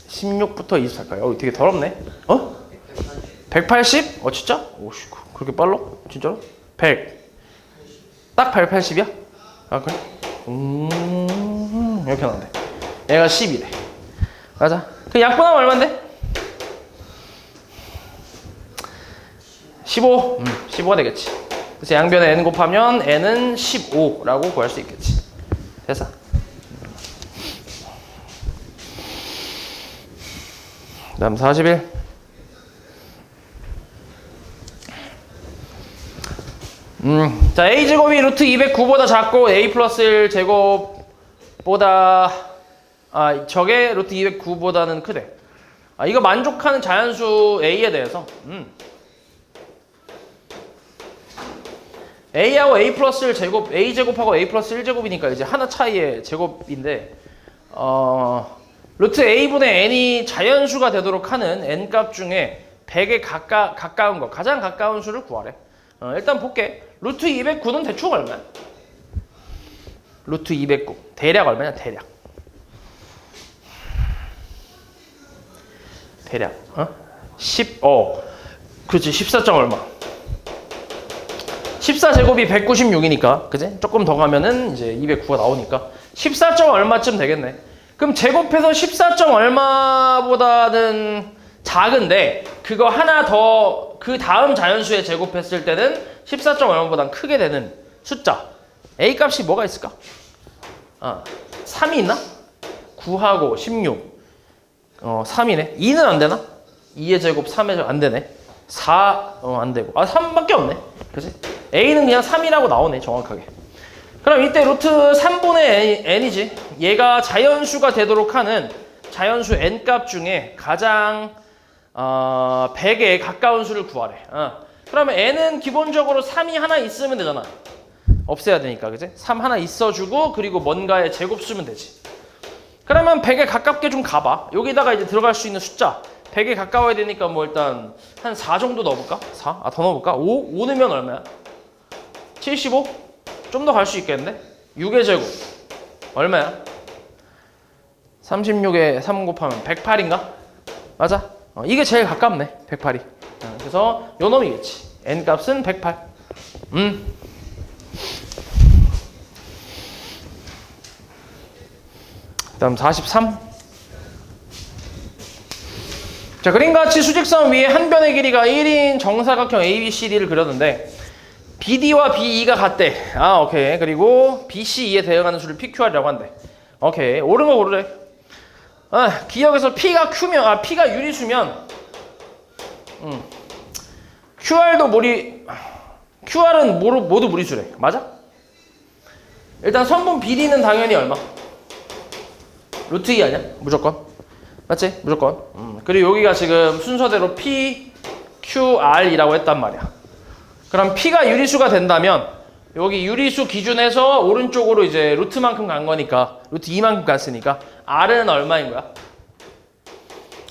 16부터 24까지 되게 더럽네. 180? 진짜? 오씨 그렇게 빨라? 진짜로? 100 딱 180이야? 그래? 이렇게 나온대. 얘가 10이래. 맞아. 그 약분하면 얼만데? 15. 15가 되겠지. 그래서 양변에 n 곱하면 n은 15라고 구할 수 있겠지. 됐어. 그 다음 41. 자, a제곱이 루트 209보다 작고 a 플러스 1 제곱보다 저게 루트 209보다는 크대. 이거 만족하는 자연수 a에 대해서 a하고 a 플러스 1 제곱, a 제곱하고 a 플러스 1 제곱이니까 이제 하나 차이의 제곱인데 루트 a분의 n이 자연수가 되도록 하는 n 값 중에 100에 가까운 거, 가장 가까운 수를 구하래. 일단 볼게. 루트 209는 대충 얼마야? 루트 209 대략 얼마냐? 대략 대략 10 그렇지 14점 얼마 14제곱이 196이니까 그지? 조금 더 가면은 이제 209가 나오니까 14점 얼마쯤 되겠네. 그럼 제곱해서 14점 얼마보다는 작은데 그거 하나 더 그 다음 자연수에 제곱했을 때는 14점 얼마보단 크게 되는 숫자 a 값이 뭐가 있을까? 3이 있나? 9하고 16 3이네. 2는 안 되나? 2의 제곱 3의 제곱 안 되네. 4 안 되고 3밖에 없네. 그치? a는 그냥 3이라고 나오네 정확하게. 그럼 이때 루트 3분의 n이지. 얘가 자연수가 되도록 하는 자연수 n 값 중에 가장 100에 가까운 수를 구하래. 그러면 n은 기본적으로 3이 하나 있으면 되잖아. 없애야 되니까 그지? 3 하나 있어주고 그리고 뭔가의 제곱 쓰면 되지. 그러면 100에 가깝게 좀 가봐. 여기다가 이제 들어갈 수 있는 숫자 100에 가까워야 되니까 뭐 일단 한 4 정도 넣어볼까? 4? 더 넣어볼까? 5 넣으면 얼마야? 75? 좀 더 갈 수 있겠는데? 6의 제곱 얼마야? 36에 3 곱하면 108인가? 맞아? 이게 제일 가깝네 108이. 그래서 요 놈이겠지. n 값은 108. 그 다음 43. 자, 그림같이 수직선 위에 한 변의 길이가 1인 정사각형 ABCD를 그렸는데 BD와 BE가 같대. 오케이. 그리고 BCE에 대응하는 수를 PQR이라고 한대. 오케이. 옳은 거 고르래. 기억에서 P가 Q면, P가 유리수면 QR은 모두 무리수래. 맞아? 일단 선분 BD는 당연히 얼마? 루트 2 아니야? 무조건. 맞지? 무조건. 그리고 여기가 지금 순서대로 P, Q, R이라고 했단 말이야. 그럼 P가 유리수가 된다면 여기 유리수 기준에서 오른쪽으로 이제 루트만큼 간 거니까 루트 2만큼 갔으니까 R은 얼마인 거야?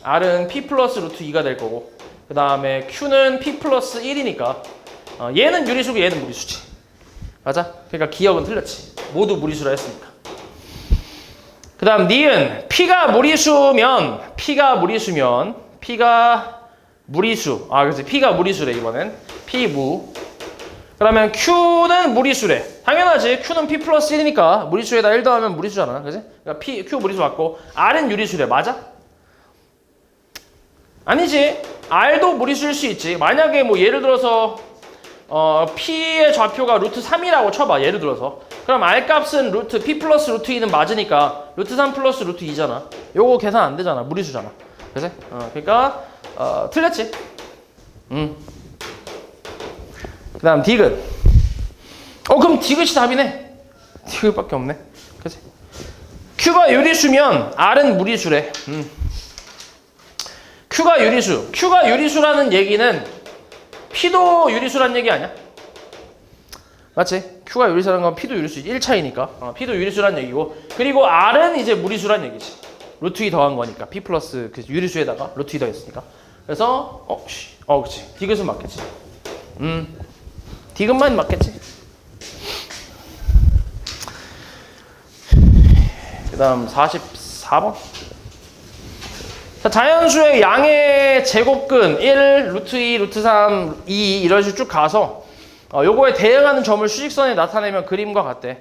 R은 P 플러스 루트 2가 될 거고 그 다음에 Q는 P 플러스 1이니까 얘는 유리수고 얘는 무리수지. 맞아? 그러니까 기억은 틀렸지. 모두 무리수라 했으니까. 그 다음 니은 P가 무리수 그렇지 P가 무리수래 이번엔 P무. 그러면 Q는 무리수래. 당연하지. Q는 P 플러스 1이니까 무리수에다 1 더하면 무리수잖아. 그지? 그러니까 Q 무리수 맞고 R은 유리수래. 맞아? 아니지. R도 무리수일 수 있지. 만약에 뭐 예를 들어서 P의 좌표가 루트 3이라고 쳐봐. 예를 들어서. 그럼 R 값은 루트 P 플러스 루트 2는 맞으니까 루트 3 플러스 루트 2잖아. 요거 계산 안 되잖아. 무리수잖아. 그지? 그러니까 틀렸지. 그 다음 디귿. 그럼 디귿이 답이네. 디귿밖에 없네. 그치? Q가 유리수면 R은 무리수래. Q가 유리수라는 얘기는 P도 유리수란 얘기 아니야? 맞지? Q가 유리수라는 건 P도 유리수지. 1차이니까. P도 유리수란 얘기고. 그리고 R은 이제 무리수란 얘기지. 루트 2 더한 거니까. P 플러스 그 유리수에다가 루트 2 더했으니까. 그래서 그치. 디귿은 맞겠지. 디귿만 맞겠지. 그 다음 44번. 자, 자연수의 양의 제곱근 1, 루트 2, 루트 3, 2 이런 식으로 쭉 가서 요거에 대응하는 점을 수직선에 나타내면 그림과 같대.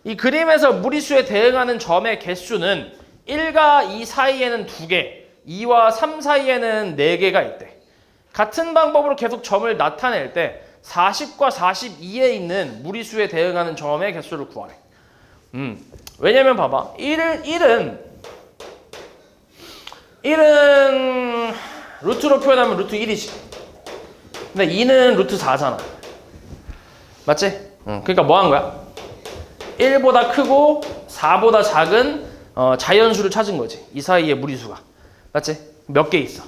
이 그림에서 무리수에 대응하는 점의 개수는 1과 2 사이에는 2개, 2와 3 사이에는 4개가 있대. 같은 방법으로 계속 점을 나타낼 때 40과 42에 있는 무리수에 대응하는 점의 개수를 구하래. 왜냐면 봐봐. 1은 루트로 표현하면 루트 1이지. 근데 2는 루트 4잖아. 맞지? 그러니까 뭐 한 거야? 1보다 크고 4보다 작은 자연수를 찾은 거지. 이 사이에 무리수가. 맞지? 몇 개 있어?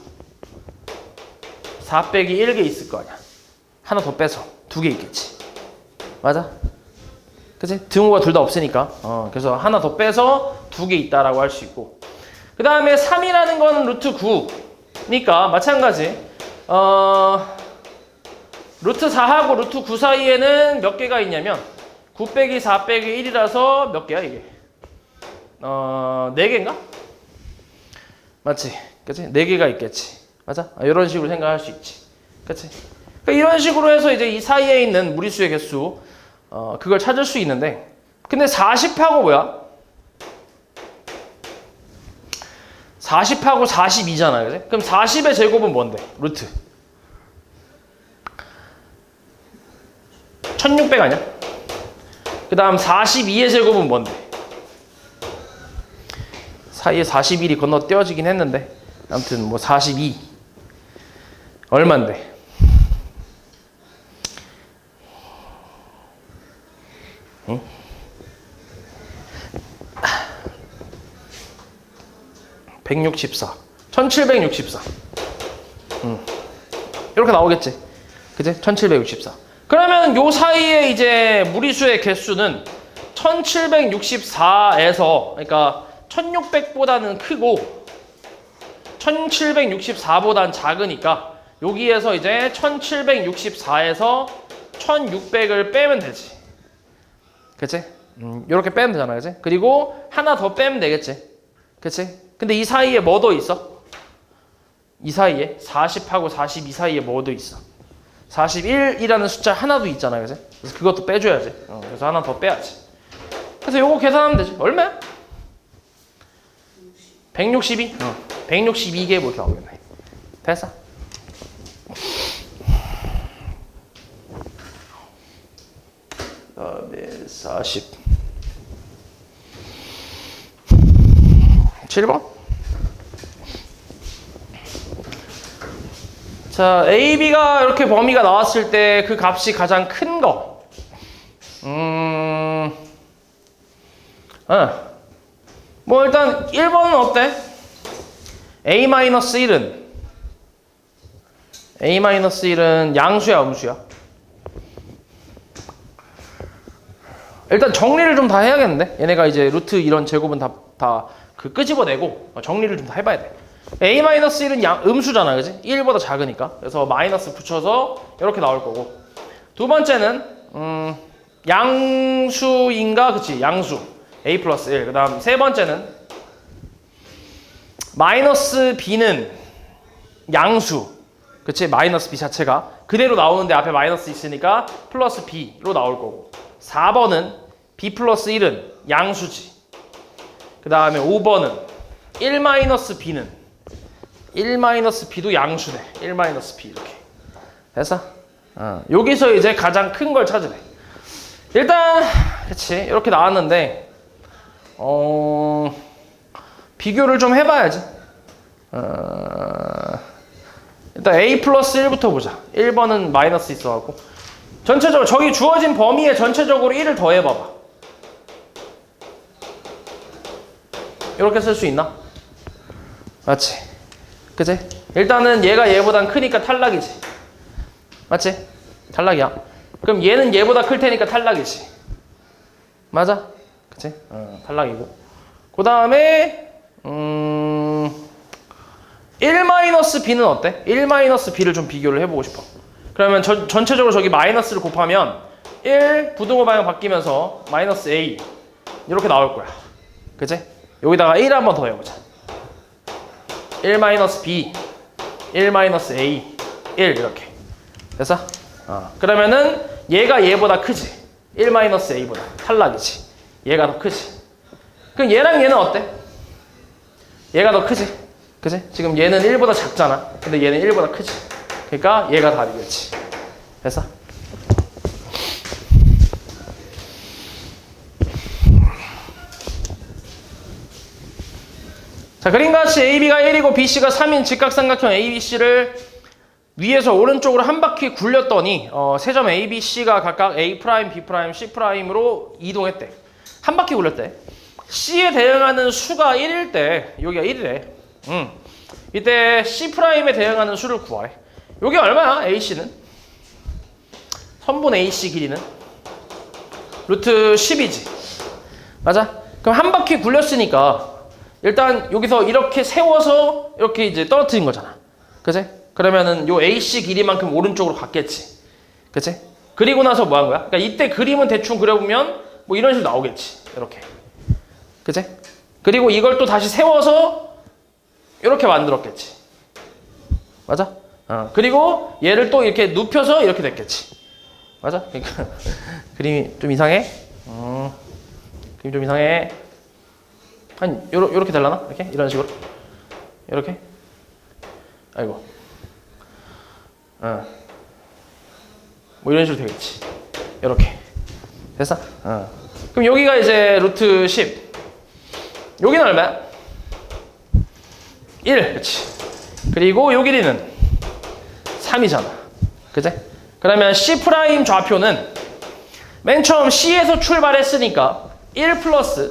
4 빼기 1개 있을 거 아니야. 하나 더 빼서 2개 있겠지. 맞아? 그치? 등호가 둘 다 없으니까. 그래서 하나 더 빼서 2개 있다라고 할 수 있고. 그 다음에 3이라는 건 루트 9니까 마찬가지. 루트 4하고 루트 9 사이에는 몇 개가 있냐면 9 빼기 4 빼기 1이라서 몇 개야 이게? 4개인가? 맞지? 그치? 4개가 있겠지. 맞아? 이런 식으로 생각할 수 있지. 그치? 그러니까 이런 식으로 해서 이제 이 사이에 있는 무리수의 개수 그걸 찾을 수 있는데 근데 40하고 뭐야? 40하고 42잖아. 그치? 그럼 40의 제곱은 뭔데? 루트 1600 아니야? 그 다음 42의 제곱은 뭔데? 사이에 41이 건너 떼어지긴 했는데 아무튼 뭐 42 얼만데? 응? 164 1764 이렇게 나오겠지. 그치? 1764 그러면 요 사이에 이제 무리수의 개수는 1764에서 그러니까 1600보다는 크고 1764보다는 작으니까 여기에서 이제 1764에서 1600을 빼면 되지. 그치? 이렇게 빼면 되잖아. 그치? 그리고 하나 더 빼면 되겠지. 그치? 근데 이 사이에 뭐 더 있어? 이 사이에 40하고 42 사이에 뭐 더 있어? 41이라는 숫자 하나도 있잖아. 그치? 그래서 그것도 빼줘야지. 그래서 하나 더 빼야지. 그래서 요거 계산하면 되지. 얼마야? 162? 162개 뭐 이렇게 나오겠네. 됐어? 그다음에 47번. 자, A, B가 이렇게 범위가 나왔을 때 그 값이 가장 큰 거. 뭐 일단 1번은 어때? A-1은 A-1은 양수야, 음수야? 일단 정리를 좀 다 해야겠는데? 얘네가 이제 루트 이런 제곱은 다 그 끄집어내고 정리를 좀 다 해봐야 돼. a-1은 음수잖아, 그지? 1보다 작으니까. 그래서 마이너스 붙여서 이렇게 나올 거고. 두 번째는 양수인가? 그치? 양수. a 플러스 1. 그 다음 세 번째는 마이너스 b는 양수. 그치? 마이너스 b 자체가 그대로 나오는데 앞에 마이너스 있으니까 플러스 b로 나올 거고. 4번은 b 플러스 1은 양수지. 그 다음에 5번은 1-b는 1-b도 양수네. 1-b 이렇게. 됐어? 여기서 이제 가장 큰 걸 찾으래. 일단 그치 이렇게 나왔는데 비교를 좀 해봐야지. 일단 a 플러스 1부터 보자. 1번은 마이너스 있어갖고 전체적으로 저기 주어진 범위에 전체적으로 1을 더해봐봐. 이렇게 쓸 수 있나? 맞지? 그치? 일단은 얘가 얘보단 크니까 탈락이지. 맞지? 탈락이야. 그럼 얘는 얘보다 클 테니까 탈락이지. 맞아? 그치? 탈락이고. 그 다음에 1-b는 어때? 1-b를 좀 비교를 해보고 싶어. 그러면 전체적으로 저기 마이너스를 곱하면 1 부등호 방향 바뀌면서 마이너스 a 이렇게 나올 거야. 그치? 여기다가 1 한번 더 해보자. 1-b, 1-a, 1 이렇게. 됐어? 그러면은 얘가 얘보다 크지. 1-a보다 탈락이지. 얘가 더 크지. 그럼 얘랑 얘는 어때? 얘가 더 크지. 그치? 지금 얘는 1보다 작잖아. 근데 얘는 1보다 크지. 그러니까 얘가 답이겠지. 됐어? 자, 그림같이 AB가 1이고 BC가 3인 직각삼각형 ABC를 위에서 오른쪽으로 한 바퀴 굴렸더니 세 점 ABC가 각각 A', B', C'으로 이동했대. 한 바퀴 굴렸대. C에 대응하는 수가 1일 때 여기가 1이래. 이때 C'에 대응하는 수를 구하래. 여기 얼마야? AC는? 선분 AC 길이는? 루트 10이지. 맞아? 그럼 한 바퀴 굴렸으니까 일단 여기서 이렇게 세워서 이렇게 이제 떨어뜨린 거잖아. 그치? 그러면은 요 AC 길이만큼 오른쪽으로 갔겠지. 그치? 그리고 나서 뭐 한 거야? 그러니까 이때 그림은 대충 그려보면 뭐 이런 식으로 나오겠지. 이렇게. 그치? 그리고 이걸 또 다시 세워서 이렇게 만들었겠지. 맞아? 그리고 얘를 또 이렇게 눕혀서 이렇게 됐겠지. 맞아? 그러니까 그림이 좀 이상해? 그림이 좀 이상해. 한 요렇게 되려나? 이렇게? 이런 식으로? 이렇게? 아이고. 뭐 이런 식으로 되겠지. 이렇게. 됐어? 그럼 여기가 이제 루트 10. 여기는 얼마야? 1. 그치. 그리고 요 길이는 3이잖아. 그치? 그러면 C' 좌표는 맨 처음 C에서 출발했으니까 1 플러스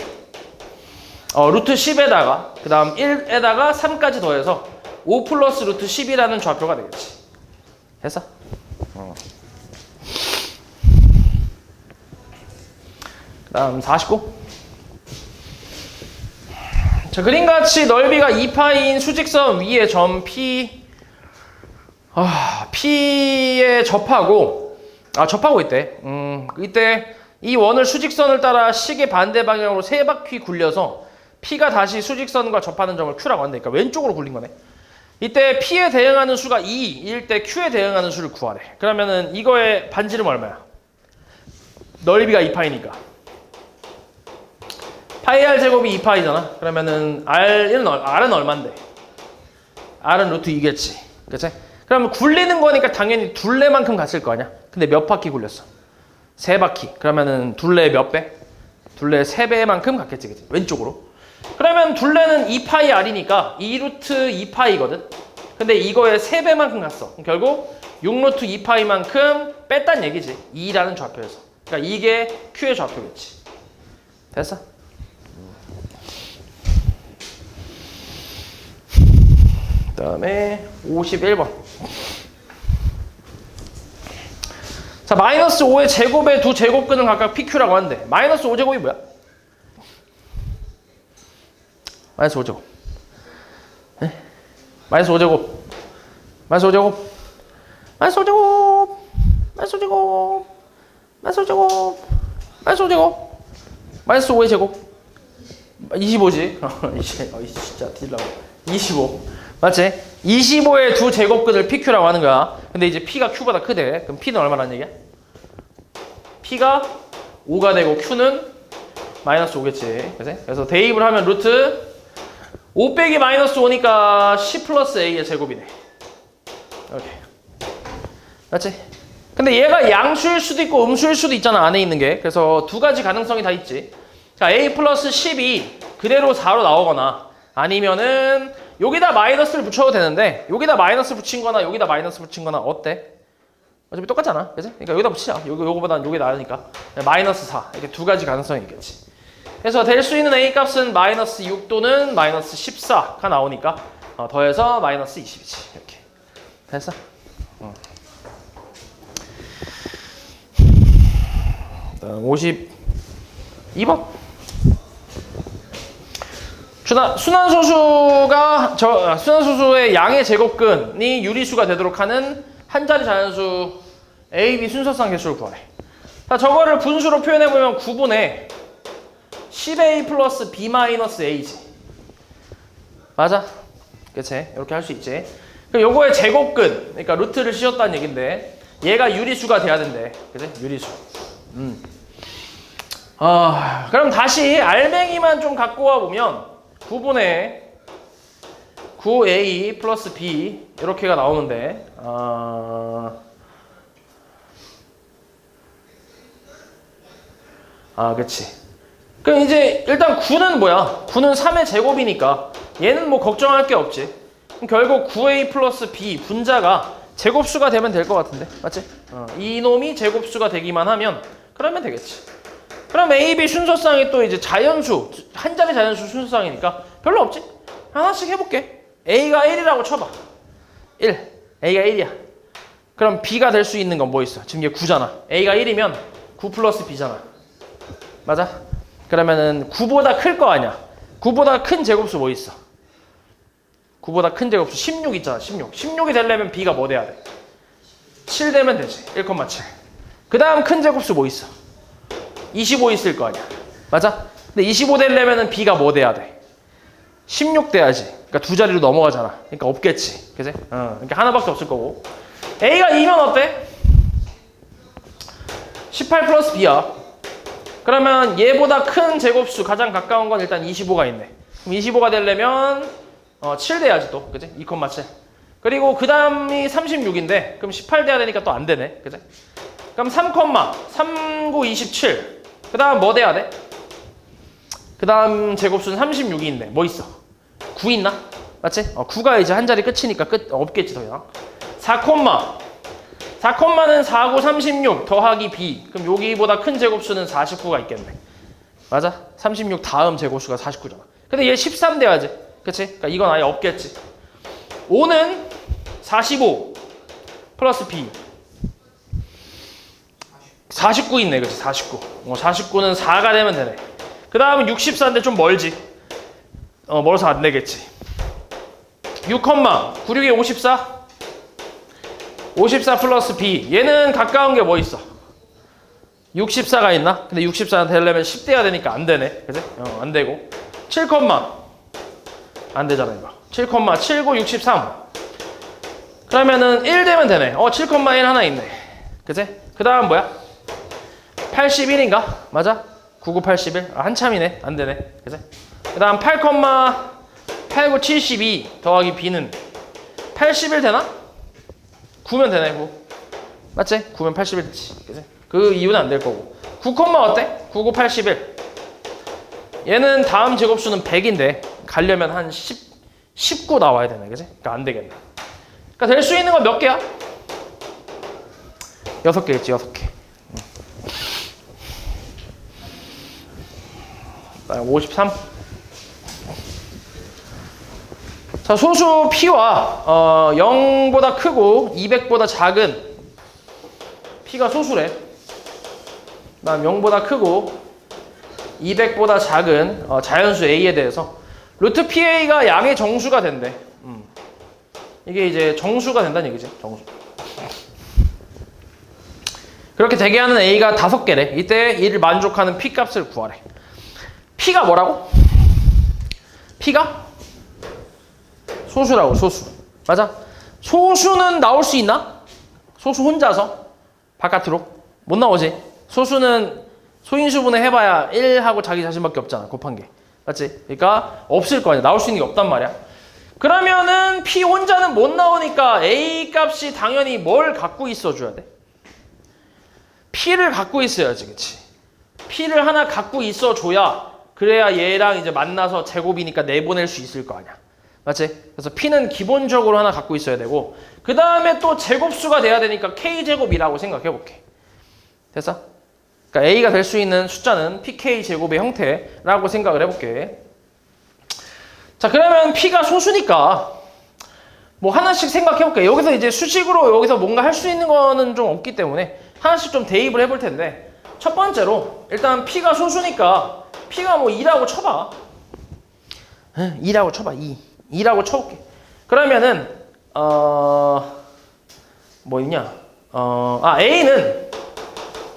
루트 10에다가 그 다음 1에다가 3까지 더해서 5 플러스 루트 10이라는 좌표가 되겠지. 됐어? 그 다음 49. 자, 그림같이 넓이가 2파인 수직선 위에 점 P P에 접하고 있대. 이때 이 원을 수직선을 따라 시계 반대 방향으로 3바퀴 굴려서 P가 다시 수직선과 접하는 점을 Q라고 한대. 그러니까 왼쪽으로 굴린 거네. 이때 P에 대응하는 수가 2일 때 Q에 대응하는 수를 구하래. 그러면은 이거의 반지름 얼마야? 넓이가 2파이니까. 파이 R 제곱이 2파이잖아. 그러면은 R은 얼만데? R은 루트 2겠지. 그치? 그러면 굴리는 거니까 당연히 둘레만큼 갔을 거 아니야? 근데 몇 바퀴 굴렸어? 3바퀴. 그러면은 둘레 몇 배? 둘레 3배만큼 갔겠지. 그치? 왼쪽으로. 그러면 둘레는 2파이 R이니까 2루트 2파이거든. 근데 이거의 3배만큼 갔어. 그럼 결국 6루트 2파이만큼 뺐단 얘기지. 2라는 좌표에서. 그러니까 이게 Q의 좌표겠지. 됐어? 그 다음에 51번. 자, 마이너스 5의 제곱의 두 제곱근을 각각 PQ라고 하는데 마이너스 5제곱이 뭐야? 마이너스 5제곱. 네? 마이너스 5제곱. 마이너스 5제곱. 마이너스 5제곱. 마이너스 5제곱. 마이너스 5제곱. 마이너스 5제곱. 마이너스 5의 제곱. 25지. 진짜 뒤질라고. 25. 맞지? 25의 두 제곱근을 PQ라고 하는 거야. 근데 이제 P가 Q보다 크대. 그럼 P는 얼마라는 얘기야? P가 5가 되고 Q는 마이너스 5겠지. 그래서 대입을 하면 루트 5 빼기 마이너스 5니까 10 플러스 A의 제곱이네. 이렇게. 맞지? 근데 얘가 양수일 수도 있고 음수일 수도 있잖아. 안에 있는 게. 그래서 두 가지 가능성이 다 있지. 자, A 플러스 10이 그대로 4로 나오거나 아니면은 여기다 마이너스를 붙여도 되는데 여기다 마이너스 붙인 거나 여기다 마이너스 붙인 거나 어때? 어차피 똑같잖아. 그치? 그러니까 여기다 붙이자. 요거보다는 요게 나으니까. 마이너스 4. 이렇게 두 가지 가능성이 있겠지. 그래서 될 수 있는 A 값은 마이너스 6 또는 마이너스 14가 나오니까 더해서 마이너스 20이지. 이렇게. 됐어? 52번. 순환소수의 양의 제곱근이 유리수가 되도록 하는 한 자리 자연수 A, B 순서상 개수를 구하래. 자, 저거를 분수로 표현해보면 9분의 10A 플러스 B 마이너스 A지. 맞아? 그치? 이렇게 할 수 있지. 그럼 요거의 제곱근, 그러니까 루트를 씌웠다는 얘긴데 얘가 유리수가 돼야 된대. 그치? 유리수. 그럼 다시 알맹이만 좀 갖고 와보면 9분의 9A 플러스 B 이렇게가 나오는데 그치. 그럼 이제 일단 9는 뭐야? 9는 3의 제곱이니까 얘는 뭐 걱정할 게 없지. 그럼 결국 9A 플러스 B 분자가 제곱수가 되면 될 것 같은데 맞지? 이놈이 제곱수가 되기만 하면 그러면 되겠지. 그럼 A, B 순서상이 또 이제 자연수, 한 자리 자연수 순서상이니까 별로 없지? 하나씩 해볼게. A가 1이라고 쳐봐. 1. A가 1이야. 그럼 B가 될 수 있는 건 뭐 있어? 지금 얘 9잖아. A가 1이면 9 플러스 B잖아. 맞아? 그러면은 9보다 클 거 아니야. 9보다 큰 제곱수 뭐 있어? 9보다 큰 제곱수 16 있잖아. 16. 16이 되려면 B가 뭐 돼야 돼? 7 되면 되지. 1,7. 그 다음 큰 제곱수 뭐 있어? 25 있을 거 아니야. 맞아? 근데 25 되려면은 B가 뭐 돼야 돼? 16 돼야지. 그러니까 두 자리로 넘어가잖아. 그러니까 없겠지. 그지? 그러니까 하나밖에 없을 거고. A가 2면 어때? 18 플러스 B야. 그러면 얘보다 큰 제곱수 가장 가까운 건 일단 25가 있네. 그럼 25가 되려면 7 돼야지 또. 그지? 2,7. 그리고 그 다음이 36인데 그럼 18 돼야 되니까 또 안 되네. 그지? 그럼 39, 27. 그 다음 뭐 돼야 돼? 그 다음 제곱수는 36이 있네. 뭐 있어? 9 있나? 맞지? 9가 이제 한 자리 끝이니까 없겠지 더 이상. 4는 4, 9, 36 더하기 B. 그럼 여기보다 큰 제곱수는 49가 있겠네. 맞아? 36 다음 제곱수가 49잖아. 근데 얘 13 돼야지. 그치? 그러니까 이건 아예 없겠지. 5는 45 플러스 B. 49 있네. 그치? 49. 49는 4가 되면 되네. 그 다음은 64인데 좀 멀지. 멀어서 안 되겠지. 6, 96에 54. 54 플러스 B. 얘는 가까운 게 뭐 있어? 64가 있나? 근데 64는 되려면 10 돼야 되니까 안 되네. 그치? 안 되고. 7, 안 되잖아, 이거. 7,79, 63. 그러면은 1 되면 되네. 7,1 하나 있네. 그치? 그 다음 뭐야? 81인가? 맞아? 99, 81. 한참이네. 안 되네. 그치? 그 다음 8,89, 72 더하기 B는 81 되나? 9면 되네, 9. 맞지? 9면 81 되지. 그치? 그 이유는 안 될 거고. 9, 어때? 99, 81. 얘는 다음 제곱수는 100인데 가려면 한 19 나와야 되네. 그치? 그러니까 안 되겠네. 그러니까 될 수 있는 건 몇 개야? 6개겠지, 6개. 53. 자, 소수 P와 0보다 크고 200보다 작은 P가 소수래. 그다음 0보다 크고 200보다 작은 자연수 A에 대해서 루트 PA가 양의 정수가 된대. 이게 이제 정수가 된다는 얘기지. 정수. 그렇게 되게 하는 A가 5개래. 이때 이를 만족하는 P 값을 구하래. P가 뭐라고? P가 소수라고. 소수. 맞아? 소수는 나올 수 있나? 소수 혼자서 바깥으로 못 나오지. 소수는 소인수분해 해봐야 1하고 자기 자신밖에 없잖아. 곱한 게. 맞지? 그러니까 없을 거 아니야. 나올 수 있는 게 없단 말이야. 그러면은 P 혼자는 못 나오니까 A 값이 당연히 뭘 갖고 있어줘야 돼? P를 갖고 있어야지. 그치? P를 하나 갖고 있어줘야 그래야 얘랑 이제 만나서 제곱이니까 내보낼 수 있을 거 아니야. 맞지? 그래서 P는 기본적으로 하나 갖고 있어야 되고 그 다음에 또 제곱수가 돼야 되니까 K제곱이라고 생각해볼게. 됐어? 그러니까 A가 될 수 있는 숫자는 PK제곱의 형태라고 생각을 해볼게. 자, 그러면 P가 소수니까 뭐 하나씩 생각해볼게. 여기서 이제 수식으로 여기서 뭔가 할 수 있는 거는 좀 없기 때문에 하나씩 좀 대입을 해볼 텐데 첫 번째로 일단 P가 소수니까 P가 뭐 2라고 쳐봐. 2라고 쳐봐. 2라고 쳐볼게. 그러면은 뭐 있냐? A는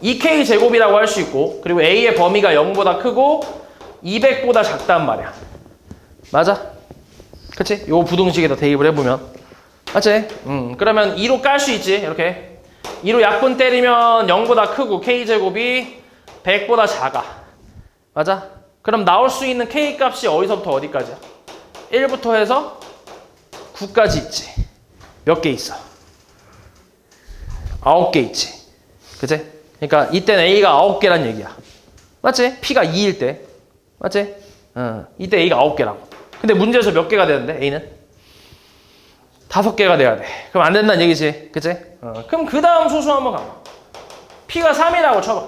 2K 제곱이라고 할 수 있고 그리고 A의 범위가 0보다 크고 200보다 작단 말이야. 맞아? 그치? 요 부등식에다 대입을 해보면 맞지? 그러면 2로 깔 수 있지. 이렇게 2로 약분 때리면 0보다 크고 K제곱이 100보다 작아. 맞아? 그럼 나올 수 있는 K 값이 어디서부터 어디까지야? 1부터 해서 9까지 있지. 몇 개 있어? 9개 있지. 그치? 그러니까 이때는 A가 9개란 얘기야. 맞지? P가 2일 때. 맞지? 이때 A가 9개라고. 근데 문제에서 몇 개가 되는데 A는? 5개가 돼야 돼. 그럼 안 된다는 얘기지. 그치? 그럼 그 다음 소수 한번 가봐. P가 3이라고 쳐봐.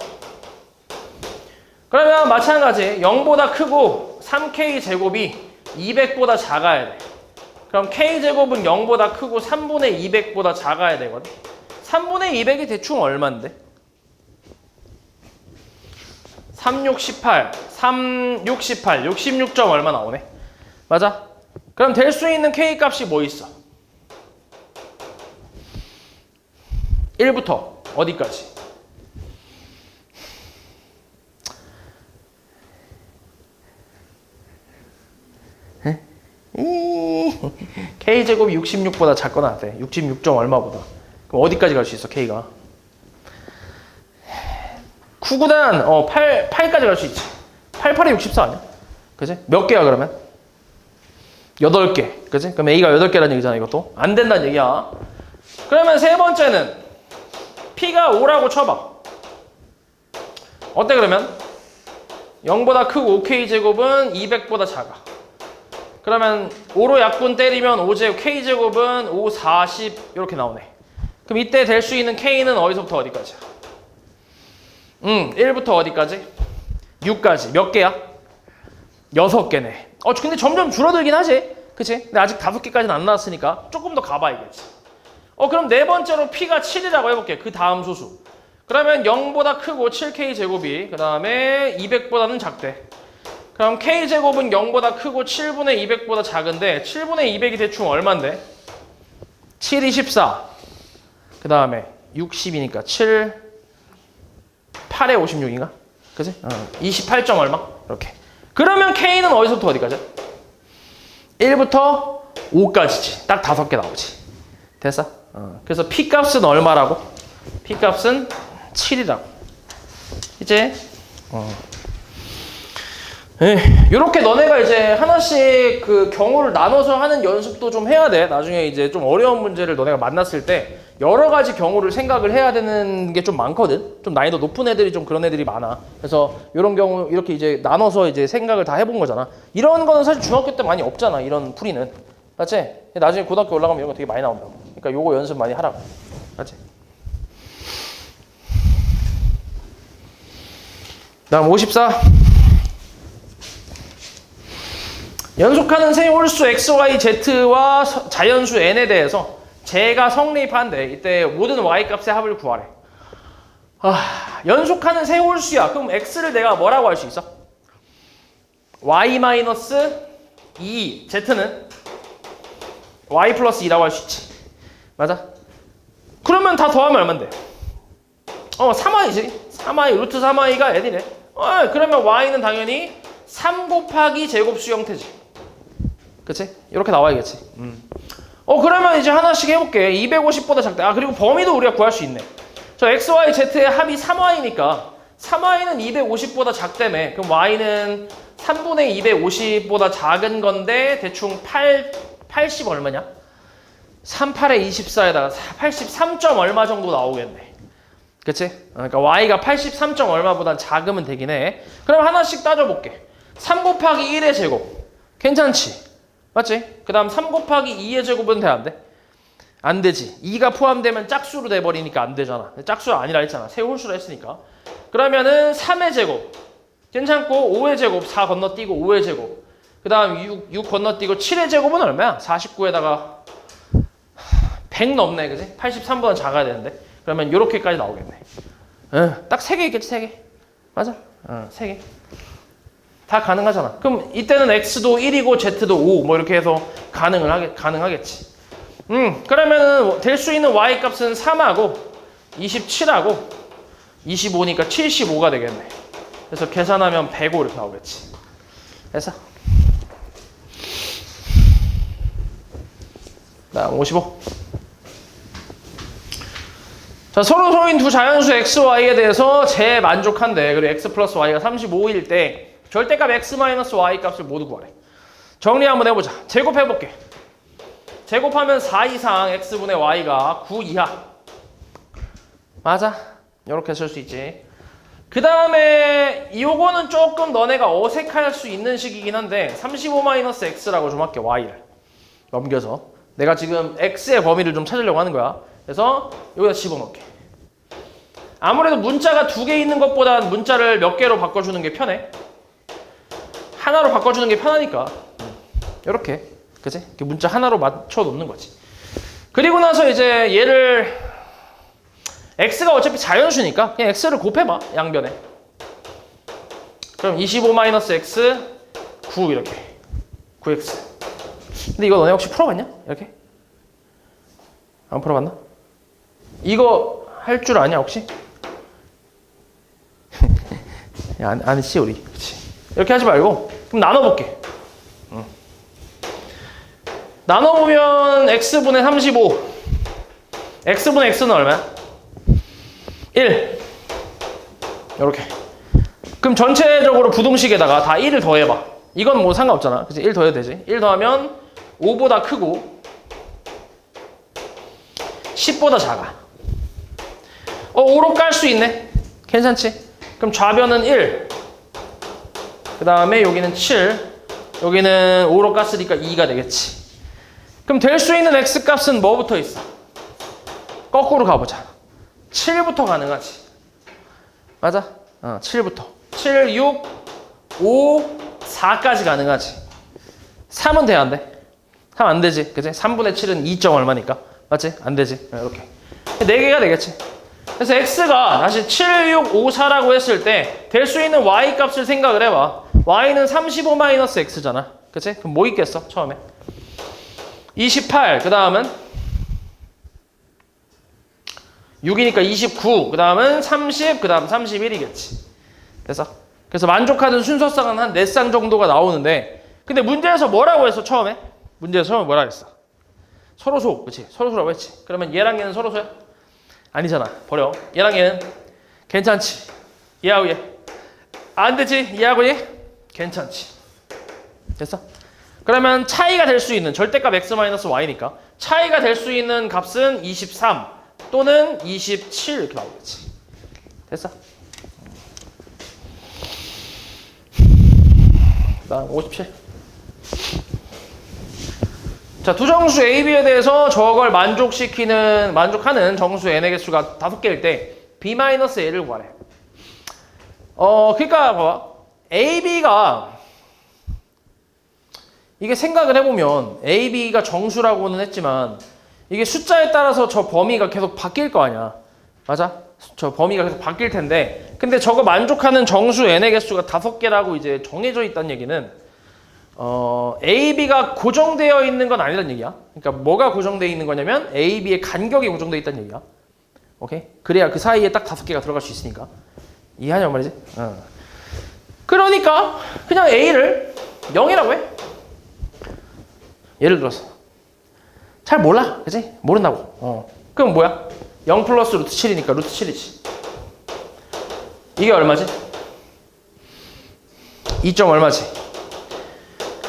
그러면 마찬가지 0보다 크고 3K 제곱이 200보다 작아야 돼. 그럼 K제곱은 0보다 크고 3분의 200보다 작아야 되거든. 3분의 200이 대충 얼만데? 3, 6, 18, 3, 6, 18, 66점 얼마 나오네? 맞아? 그럼 될 수 있는 K 값이 뭐 있어? 1부터 어디까지? K제곱이 66보다 작거나 돼. 66점 얼마보다. 그럼 어디까지 갈 수 있어, K가? 9구단 8까지 갈 수 있지. 8, 8에 64 아니야? 그치? 몇 개야 그러면? 8개. 그치? 그럼 A가 8개라는 얘기잖아 이것도. 안 된다는 얘기야. 그러면 세 번째는 P가 5라고 쳐봐. 어때 그러면? 0보다 크고 5K제곱은 200보다 작아. 그러면 5로 약분 때리면 5제곱 K제곱은 5, 40 이렇게 나오네. 그럼 이때 될 수 있는 K는 어디서부터 어디까지야? 1부터 어디까지? 6까지. 몇 개야? 6개네. 근데 점점 줄어들긴 하지. 그치? 근데 아직 5개까지는 안 나왔으니까 조금 더 가봐야겠지. 그럼 네 번째로 P가 7이라고 해볼게. 그 다음 소수. 그러면 0보다 크고 7K 제곱이 그 다음에 200보다는 작대. 그럼 K제곱은 0보다 크고 7분의 200보다 작은데 7분의 200이 대충 얼만데? 7이 14. 그 다음에 60이니까 7, 8에 56인가? 그치? 28점 얼마? 이렇게. 그러면 K는 어디서부터 어디까지? 1부터 5까지지. 딱 5개 나오지. 됐어? 그래서 P 값은 얼마라고? P 값은 7이라고. 이제 이렇게 너네가 이제 하나씩 그 경우를 나눠서 하는 연습도 좀 해야 돼. 나중에 이제 좀 어려운 문제를 너네가 만났을 때 여러 가지 경우를 생각을 해야 되는 게 좀 많거든. 좀 난이도 높은 애들이 좀 그런 애들이 많아. 그래서 이런 경우 이렇게 이제 나눠서 이제 생각을 다 해본 거잖아. 이런 거는 사실 중학교 때 많이 없잖아. 이런 풀이는. 맞지? 나중에 고등학교 올라가면 이런 거 되게 많이 나온다고. 그러니까 요거 연습 많이 하라고. 맞지? 다음 54. 연속하는 세홀수 x, y, z와 자연수 n에 대해서 제가 성립한데 이때 모든 y 값의 합을 구하래. 연속하는 세 홀수야. 그럼 x를 내가 뭐라고 할 수 있어? y-2, z는 y 플러스 2라고 할 수 있지. 맞아? 그러면 다 더하면 얼만데? 3y지. 3y, 루트 3y가 n이네. 그러면 y는 당연히 3 곱하기 제곱수 형태지. 그치? 이렇게 나와야겠지. 그러면 이제 하나씩 해볼게. 250보다 작다. 그리고 범위도 우리가 구할 수 있네. 저 x, y, z의 합이 3y니까 3y는 250보다 작다며. 그럼 y는 3분의 250보다 작은 건데 대충 80 얼마냐? 38에 24에다가 83점 얼마 정도 나오겠네. 그치? 그러니까 y가 83점 얼마보단 작으면 되긴 해. 그럼 하나씩 따져볼게. 3 곱하기 1의 제곱. 괜찮지? 맞지? 그 다음 3 곱하기 2의 제곱은 돼, 안 돼? 안 되지. 2가 포함되면 짝수로 돼버리니까 안 되잖아. 짝수가 아니라 했잖아. 세 홀수로 했으니까. 그러면은 3의 제곱. 괜찮고 5의 제곱 4 건너뛰고 5의 제곱. 그 다음 6 건너뛰고 7의 제곱은 얼마야? 49에다가 100 넘네. 그지? 83보다 작아야 되는데. 그러면 요렇게까지 나오겠네. 딱 3개 있겠지, 3개. 맞아? 3개. 다 가능하잖아. 그럼 이때는 x도 1이고 z도 5 뭐 이렇게 해서 가능하겠지. 그러면은 될 수 있는 y 값은 3하고 27하고 25니까 75가 되겠네. 그래서 계산하면 105 이렇게 나오겠지. 됐어? 다음 55. 자, 서로 소인 두 자연수 x, y에 대해서 재만족한데, 그리고 x 플러스 y가 35일 때 절대값 x 마이너스 y 값을 모두 구하래. 정리 한번 해보자. 제곱해볼게. 제곱하면 4 이상 x분의 y가 9 이하. 맞아? 이렇게 쓸 수 있지. 그 다음에 요거는 조금 너네가 어색할 수 있는 식이긴 한데 35 마이너스 x라고 좀 할게. y를 넘겨서 내가 지금 x의 범위를 좀 찾으려고 하는 거야. 그래서 여기다 집어넣을게. 아무래도 문자가 2개 있는 것보다 문자를 몇 개로 바꿔주는 게 편해. 하나로 바꿔주는 게 편하니까 이렇게, 그치? 이렇게 문자 하나로 맞춰 놓는 거지. 그리고 나서 이제 얘를 x가 어차피 자연수니까 그냥 x를 곱해봐. 양변에. 그럼 25 마이너스 x 9 이렇게 9x. 근데 이거 너네 혹시 풀어봤냐? 이렇게? 안 풀어봤나? 이거 할 줄 아냐 혹시? 안 했지 우리. 그치? 이렇게 하지 말고 그럼 나눠볼게. 나눠보면 x분의 35 x분의 x는 얼마야? 1 이렇게. 그럼 전체적으로 부등식에다가 다 1을 더해봐. 이건 뭐 상관없잖아. 그치? 1 더해도 되지. 1 더하면 5보다 크고 10보다 작아. 5로 깔 수 있네. 괜찮지? 그럼 좌변은 1. 그 다음에 여기는 7. 여기는 5로 깠으니까 2가 되겠지. 그럼 될 수 있는 x값은 뭐부터 있어? 거꾸로 가보자. 7부터 가능하지. 맞아? 7부터. 7, 6, 5, 4까지 가능하지. 3은 돼, 안 돼? 3 안 되지. 그치? 3분의 7은 2점 얼마니까. 맞지? 안 되지. 이렇게. 4개가 되겠지. 그래서 x가 다시 7, 6, 5, 4라고 했을 때 될 수 있는 y 값을 생각을 해봐. y는 35 마이너스 x잖아. 그치? 그럼 뭐 있겠어? 처음에. 28. 그 다음은 6이니까 29. 그 다음은 30. 그 다음 31이겠지. 됐어? 그래서 만족하는 순서상은 한 4쌍 정도가 나오는데 근데 문제에서 뭐라고 했어? 처음에? 문제에서 처음에 뭐라고 했어? 서로소. 그치? 서로소라고 했지. 그러면 얘랑 얘는 서로소야? 아니잖아. 버려. 얘랑 얘는 괜찮지. 얘하고 얘. 안 되지. 얘하고 얘. 괜찮지. 됐어? 그러면 차이가 될 수 있는 절대값 x-y니까 차이가 될 수 있는 값은 23 또는 27 이렇게 나오겠지. 됐어? 그다음 57. 자, 두 정수 A, B에 대해서 저걸 만족하는 정수 n의 개수가 5개일 때 B-A를 구하래. 그러니까 봐봐. A, B가 이게 생각을 해보면 A, B가 정수라고는 했지만 이게 숫자에 따라서 저 범위가 계속 바뀔 거 아니야. 맞아? 저 범위가 계속 바뀔 텐데, 근데 저거 만족하는 정수 n의 개수가 5개라고 이제 정해져 있다는 얘기는 A, B가 고정되어 있는 건 아니란 얘기야. 그러니까 뭐가 고정되어 있는 거냐면 A, B의 간격이 고정되어 있다는 얘기야. 오케이? 그래야 그 사이에 딱 5개가 들어갈 수 있으니까. 이해하냐고 말이지? 그러니까 그냥 A를 0이라고 해. 예를 들어서 잘 몰라, 그치? 모른다고. 그럼 뭐야? 0 플러스 루트 7이니까 루트 7이지. 이게 얼마지? 2점 얼마지?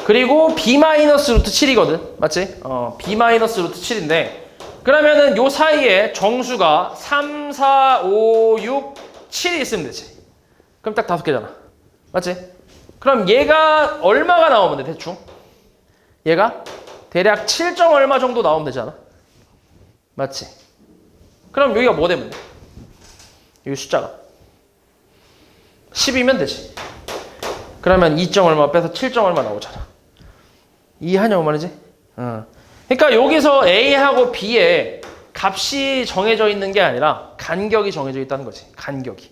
그리고 b 마이너스 루트 7이거든, 맞지? b 마이너스 루트 7인데 그러면은 요 사이에 정수가 3, 4, 5, 6, 7이 있으면 되지. 그럼 딱 5개잖아, 맞지? 그럼 얘가 얼마가 나오면 돼, 대충? 얘가 대략 7점 얼마 정도 나오면 되잖아, 맞지? 그럼 여기가 뭐 되면 돼? 여기 숫자가 10이면 되지. 그러면 2점 얼마 빼서 7점 얼마 나오잖아. 이해하냐고 말이지? 그러니까 여기서 A하고 B의 값이 정해져 있는 게 아니라 간격이 정해져 있다는 거지. 간격이.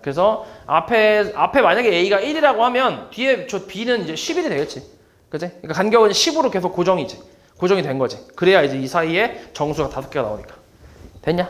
그래서 앞에 만약에 A가 1이라고 하면 뒤에 저 B는 이제 11이 되겠지. 그치? 그러니까 간격은 10으로 계속 고정이지. 고정이 된 거지. 그래야 이제 이 사이에 정수가 5개가 나오니까. 됐냐?